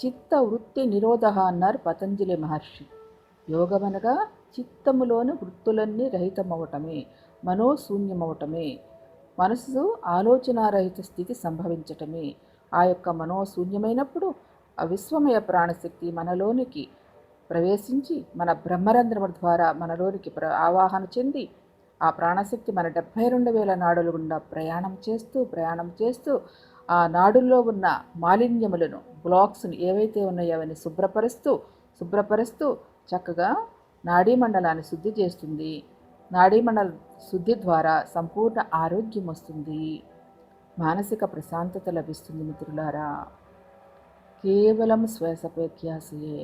చిత్త వృత్తి నిరోధ అన్నారు పతంజలి మహర్షి. యోగమనగా చిత్తములోని వృత్తులన్నీ రహితమవటమే, మనోశూన్యమవటమే, మనసు ఆలోచనారహిత స్థితి సంభవించటమే. ఆ యొక్క మనోశూన్యమైనప్పుడు ఆ విశ్వమయ ప్రాణశక్తి మనలోనికి ప్రవేశించి మన బ్రహ్మరంధ్రము ద్వారా మనలోనికి ఆవాహన చెంది ఆ ప్రాణశక్తి మన 72,000 నాడుల గుండా ప్రయాణం చేస్తూ ఆ నాడుల్లో ఉన్న మాలిన్యములను, బ్లాక్స్ని ఏవైతే ఉన్నాయో అవన్నీ శుభ్రపరుస్తూ చక్కగా నాడీమండలాన్ని శుద్ధి చేస్తుంది. నాడీమండల శుద్ధి ద్వారా సంపూర్ణ ఆరోగ్యం వస్తుంది, మానసిక ప్రశాంతత లభిస్తుంది. మిత్రులారా, కేవలం శ్వాసపై ధ్యాసయే,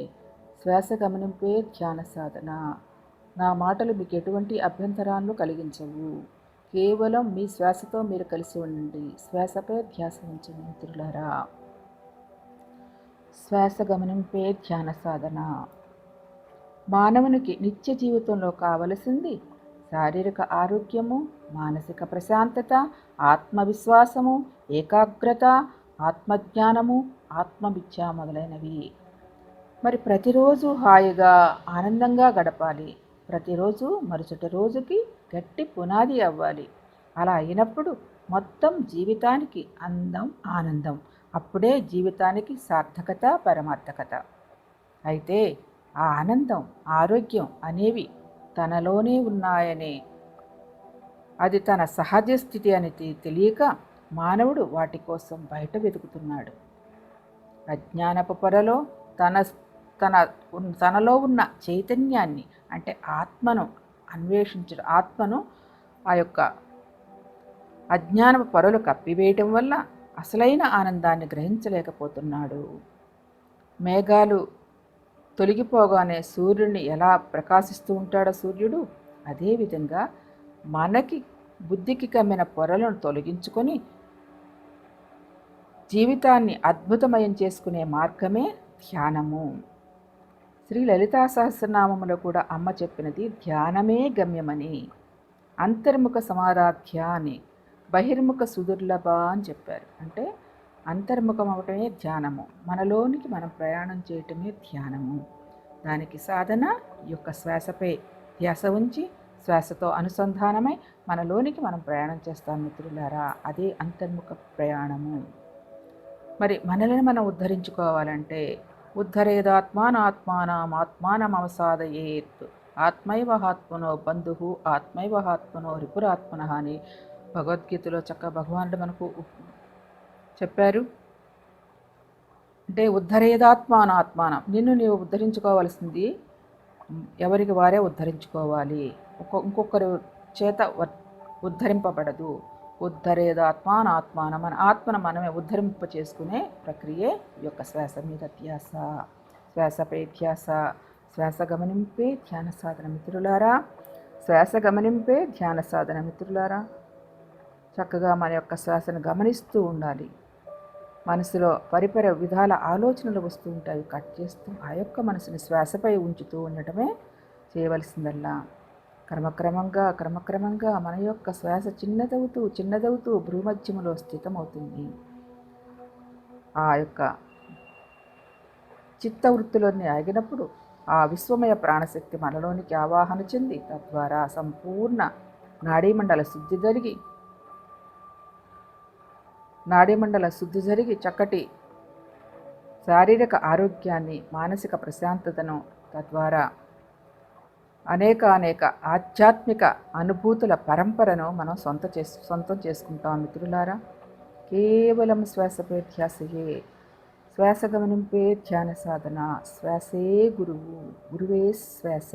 శ్వాస గమనింపే ధ్యాన సాధన. నా మాటలు మీకు ఎటువంటి అభ్యంతరాలను కలిగించవు. కేవలం మీ శ్వాసతో మీరు కలిసి ఉండండి. శ్వాసపై ధ్యాస ఉంచండి మిత్రులారా. శ్వాస గమనింపే ధ్యాన సాధన. మానవునికి నిత్య జీవితంలో కావలసింది శారీరక ఆరోగ్యము, మానసిక ప్రశాంతత, ఆత్మవిశ్వాసము, ఏకాగ్రత, ఆత్మజ్ఞానము, ఆత్మవిద్య మొదలైనవి. మరి ప్రతిరోజు హాయిగా ఆనందంగా గడపాలి. ప్రతిరోజు మరుసటి రోజుకి గట్టి పునాది అవ్వాలి. అలా అయినప్పుడు మొత్తం జీవితానికి అందం, ఆనందం. అప్పుడే జీవితానికి సార్థకత, పరమార్థకత. అయితే ఆ ఆనందం, ఆరోగ్యం అనేవి తనలోనే ఉన్నాయనే, అది తన సహజ స్థితి అని తెలియక మానవుడు వాటి కోసం బయట వెతుకుతున్నాడు. అజ్ఞానపు పొరలో తనలో ఉన్న చైతన్యాన్ని, అంటే ఆత్మను అన్వేషించడం, ఆత్మను ఆ యొక్క అజ్ఞానపు పొరలు కప్పివేయటం వల్ల అసలైన ఆనందాన్ని గ్రహించలేకపోతున్నాడు. మేఘాలు తొలగిపోగానే సూర్యుడిని ఎలా ప్రకాశిస్తూ ఉంటాడో సూర్యుడు, అదేవిధంగా మనకి బుద్ధికి కమ్మిన పొరలను తొలగించుకొని జీవితాన్ని అద్భుతమయం చేసుకునే మార్గమే ధ్యానము. శ్రీ లలితా సహస్రనామములో కూడా అమ్మ చెప్పినది ధ్యానమే గమ్యమని, అంతర్ముఖ సమారాధ్య అని, బహిర్ముఖ సుదుర్లభ అని చెప్పారు. అంటే అంతర్ముఖం అవటమే ధ్యానము, మనలోనికి మనం ప్రయాణం చేయటమే ధ్యానము. దానికి సాధన ఈ యొక్క శ్వాసపై ధ్యాస ఉంచి శ్వాసతో అనుసంధానమై మనలోనికి మనం ప్రయాణం చేస్తాం మిత్రులారా. అదే అంతర్ముఖ ప్రయాణము. మరి మనల్ని మనం ఉద్ధరించుకోవాలంటే ఉద్ధరేదాత్మానాత్మానం ఆత్మానమవసాదయేత్ ఆత్మైవ ఆత్మనో బంధు ఆత్మైవ ఆత్మనో రిపురాత్మన అని భగవద్గీతలో చక్కగా భగవానుడు మనకు చెప్పారు. అంటే ఉద్ధరేదాత్మానాత్మానం, నిన్ను నీవు ఉద్ధరించుకోవాల్సింది ఎవరికి వారే ఉద్ధరించుకోవాలి, ఇంకొకరు చేత ఉద్ధరింపబడదు. ఉద్ధరేదాత్మానాత్మానం, మన ఆత్మను మనమే ఉద్ధరింప చేసుకునే ప్రక్రియే ఈ యొక్క శ్వాస మీద ధ్యాస, శ్వాసపై ధ్యాస, శ్వాస గమనింపే ధ్యాన సాధన మిత్రులారా. శ్వాస గమనింపే ధ్యాన సాధన మిత్రులారా. చక్కగా మన యొక్క శ్వాసను గమనిస్తూ ఉండాలి. మనసులో పరిపర విధాల ఆలోచనలు వస్తూ ఉంటాయి, కట్ చేస్తూ ఆ యొక్క మనసుని శ్వాసపై ఉంచుతూ ఉండటమే చేయవలసిందల్లా. క్రమక్రమంగా మన యొక్క శ్వాస చిన్నదవుతూ భ్రూమధ్యములో స్థితమవుతుంది. ఆ యొక్క చిత్తవృత్తులన్నీ ఆగినప్పుడు ఆ విశ్వమయ ప్రాణశక్తి మనలోనికి ఆవాహన చెంది తద్వారా సంపూర్ణ నాడీమండల శుద్ధి జరిగి చక్కటి శారీరక ఆరోగ్యాన్ని, మానసిక ప్రశాంతతను, తద్వారా అనేక ఆధ్యాత్మిక అనుభూతుల పరంపరను మనం సొంతం చేసుకుంటాం మిత్రులారా. కేవలం శ్వాసపై ధ్యాసయే, శ్వాస గమనింపే ధ్యాన సాధన, శ్వాసే గురువు, గురువే శ్వాస.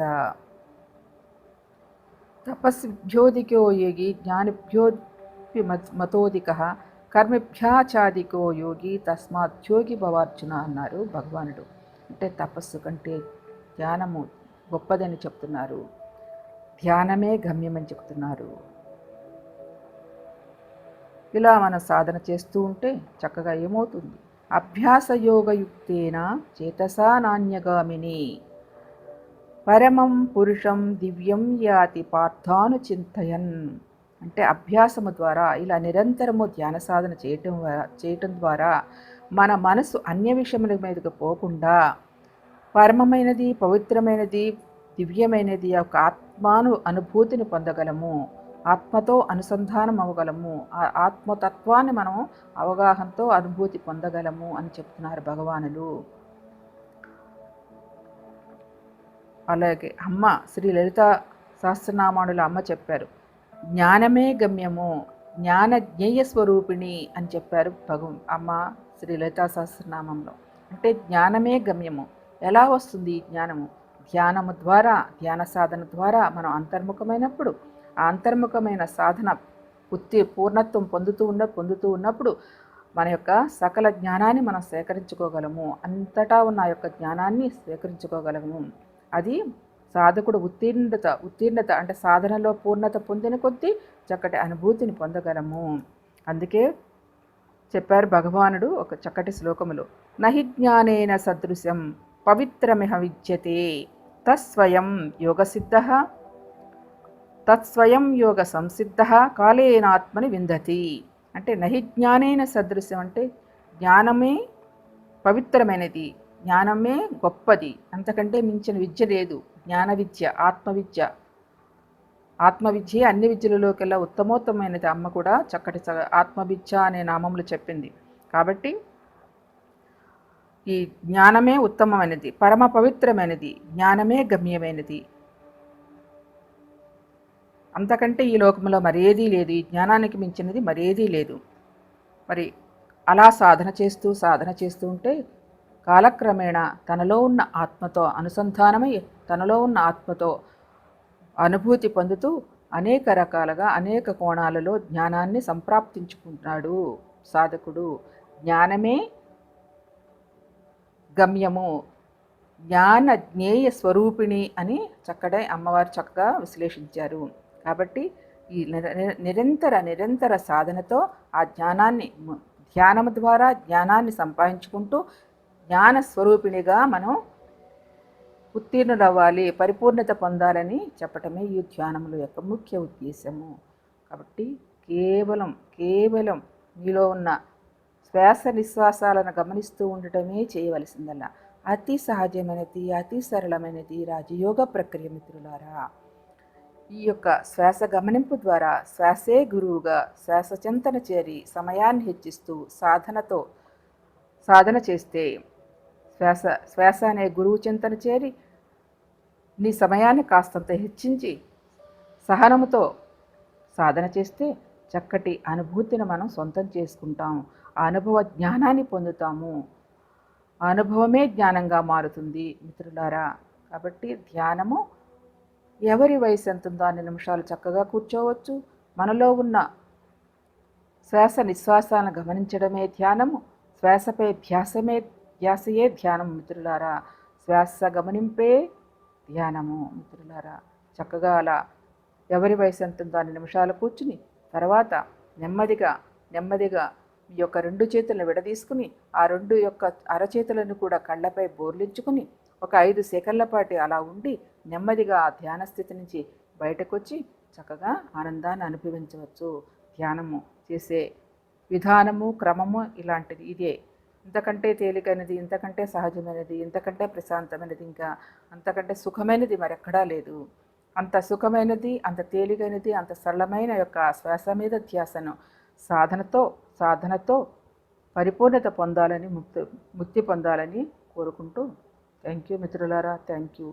తపస్భ్యోధికో యోగి జ్ఞానిభ్యోపి మతోధికః కర్మభ్యాచాదికో యోగి తస్మాత్ భవార్జున అన్నారు భగవానుడు. అంటే తపస్సు కంటే ధ్యానము గొప్పదని చెప్తున్నారు, ధ్యానమే గమ్యమని చెప్తున్నారు. ఇలా మనం సాధన చేస్తూ ఉంటే చక్కగా ఏమవుతుంది, అభ్యాసయోగయుక్తేన చేతసా నాణ్యగామిని పరమం పురుషం దివ్యం యాతి పార్థాను చింతయన్. అంటే అభ్యాసము ద్వారా ఇలా నిరంతరము ధ్యాన సాధన చేయటం ద్వారా మన మనసు అన్య విషయముల మీదకు పోకుండా పరమమైనది, పవిత్రమైనది, దివ్యమైనది యొక్క ఆత్మాను అనుభూతిని పొందగలము, ఆత్మతో అనుసంధానం అవ్వగలము, ఆ ఆత్మతత్వాన్ని మనం అవగాహనతో అనుభూతి పొందగలము అని చెప్తున్నారు భగవానులు. అలాగే అమ్మ శ్రీ లలితా సహస్రనామానుల అమ్మ చెప్పారు, జ్ఞానమే గమ్యము, జ్ఞేయ స్వరూపిణి అని చెప్పారు అమ్మ శ్రీ లలితా సహస్రనామంలో. అంటే జ్ఞానమే గమ్యము. ఎలా వస్తుంది ఈ జ్ఞానము? ధ్యానము ద్వారా, ధ్యాన సాధన ద్వారా మనం అంతర్ముఖమైనప్పుడు, ఆ అంతర్ముఖమైన సాధన పూర్ణత్వం పొందుతూ ఉన్నప్పుడు మన యొక్క సకల జ్ఞానాన్ని మనం సేకరించుకోగలము, అంతటా ఉన్న ఆ యొక్క జ్ఞానాన్ని సేకరించుకోగలము. అది సాధకుడు ఉత్తీర్ణత అంటే సాధనలో పూర్ణత పొందిన కొద్దీ చక్కటి అనుభూతిని పొందగలము. అందుకే చెప్పారు భగవానుడు ఒక చక్కటి శ్లోకములో, నహి జ్ఞానేన సదృశం పవిత్రమిహ విద్యతే తస్వయం యోగ సంసిద్ధ కాలేనాత్మని విందతి. అంటే నహి జ్ఞానేన సదృశ్యం అంటే జ్ఞానమే పవిత్రమైనది, జ్ఞానమే గొప్పది, అంతకంటే మించిన విద్య లేదు. జ్ఞాన విద్య, ఆత్మవిద్య అన్ని విద్యలలోకెల్లా ఉత్తమోత్తమైనది. అమ్మ కూడా చక్కటి ఆత్మవిద్య అనే నామములు చెప్పింది. కాబట్టి ఈ జ్ఞానమే ఉత్తమమైనది, పరమ పవిత్రమైనది, జ్ఞానమే గమ్యమైనది, అంతకంటే ఈ లోకంలో మరేదీ లేదు, ఈ జ్ఞానానికి మించినది మరేదీ లేదు. మరి అలా సాధన చేస్తూ ఉంటే కాలక్రమేణా తనలో ఉన్న ఆత్మతో అనుసంధానమై తనలో ఉన్న ఆత్మతో అనుభూతి పొందుతూ అనేక రకాలుగా అనేక కోణాలలో జ్ఞానాన్ని సంప్రాప్తించుకుంటున్నాడు సాధకుడు. జ్ఞానమే గమ్యము, జ్ఞాన జ్ఞేయ స్వరూపిణి అని అమ్మవారు చక్కగా విశ్లేషించారు. కాబట్టి ఈ నిరంతర సాధనతో ఆ ధ్యానము ద్వారా జ్ఞానాన్ని సంపాదించుకుంటూ జ్ఞాన స్వరూపిణిగా మనం ఉత్తీర్ణులవ్వాలి, పరిపూర్ణత పొందాలని చెప్పటమే ఈ ధ్యానముల యొక్క ముఖ్య ఉద్దేశము. కాబట్టి కేవలం మీలో ఉన్న శ్వాస నిశ్వాసాలను గమనిస్తూ ఉండటమే చేయవలసిందల్లా. అతి సహజమైనది, అతి సరళమైనది రాజయోగ ప్రక్రియ మిత్రులారా. ఈ యొక్క శ్వాస గమనింపు ద్వారా శ్వాసే గురువుగా శ్వాస చింతన చేరి సమయాన్ని హెచ్చిస్తూ సాధన చేస్తే శ్వాస అనే గురువు చింతన చేరి నీ సమయాన్ని కాస్తంత హెచ్చించి సహనముతో సాధన చేస్తే చక్కటి అనుభూతిని మనం సొంతం చేసుకుంటాం. ఆ అనుభవ జ్ఞానాన్ని పొందుతాము. ఆ అనుభవమే జ్ఞానంగా మారుతుంది మిత్రులారా. కాబట్టి ధ్యానము ఎవరి వయసు ఎంత ఉందో అన్ని నిమిషాలు చక్కగా కూర్చోవచ్చు. మనలో ఉన్న శ్వాస నిశ్వాసాలను గమనించడమే ధ్యానము. శ్వాసపై ధ్యాసయే ధ్యానం మిత్రులారా. శ్వాస గమనింపే ధ్యానము మిత్రులారా. చక్కగా అలా ఎవరి వయసు ఎంత ఉందో అన్ని నిమిషాలు కూర్చుని తర్వాత నెమ్మదిగా మీ యొక్క 2 చేతులను విడదీసుకుని ఆ 2 యొక్క అరచేతులను కూడా కళ్ళపై బోర్లించుకుని ఒక 5 సెకన్ల పాటు అలా ఉండి నెమ్మదిగా ఆ ధ్యాన స్థితి నుంచి బయటకు వచ్చి చక్కగా ఆనందాన్ని అనుభవించవచ్చు. ధ్యానము చేసే విధానము, క్రమము ఇలాంటిది ఇదే. ఇంతకంటే తేలికైనది, ఇంతకంటే సహజమైనది, ఇంతకంటే ప్రశాంతమైనది, ఇంకా అంతకంటే సుఖమైనది మరెక్కడా లేదు. అంత సుఖమైనది, అంత తేలికైనది, అంత సరళమైన యొక్క శ్వాస మీద ధ్యాసను సాధనతో పరిపూర్ణత పొందాలని, ముక్తి పొందాలని కోరుకుంటూ థ్యాంక్ యూ మిత్రులారా. Thank you.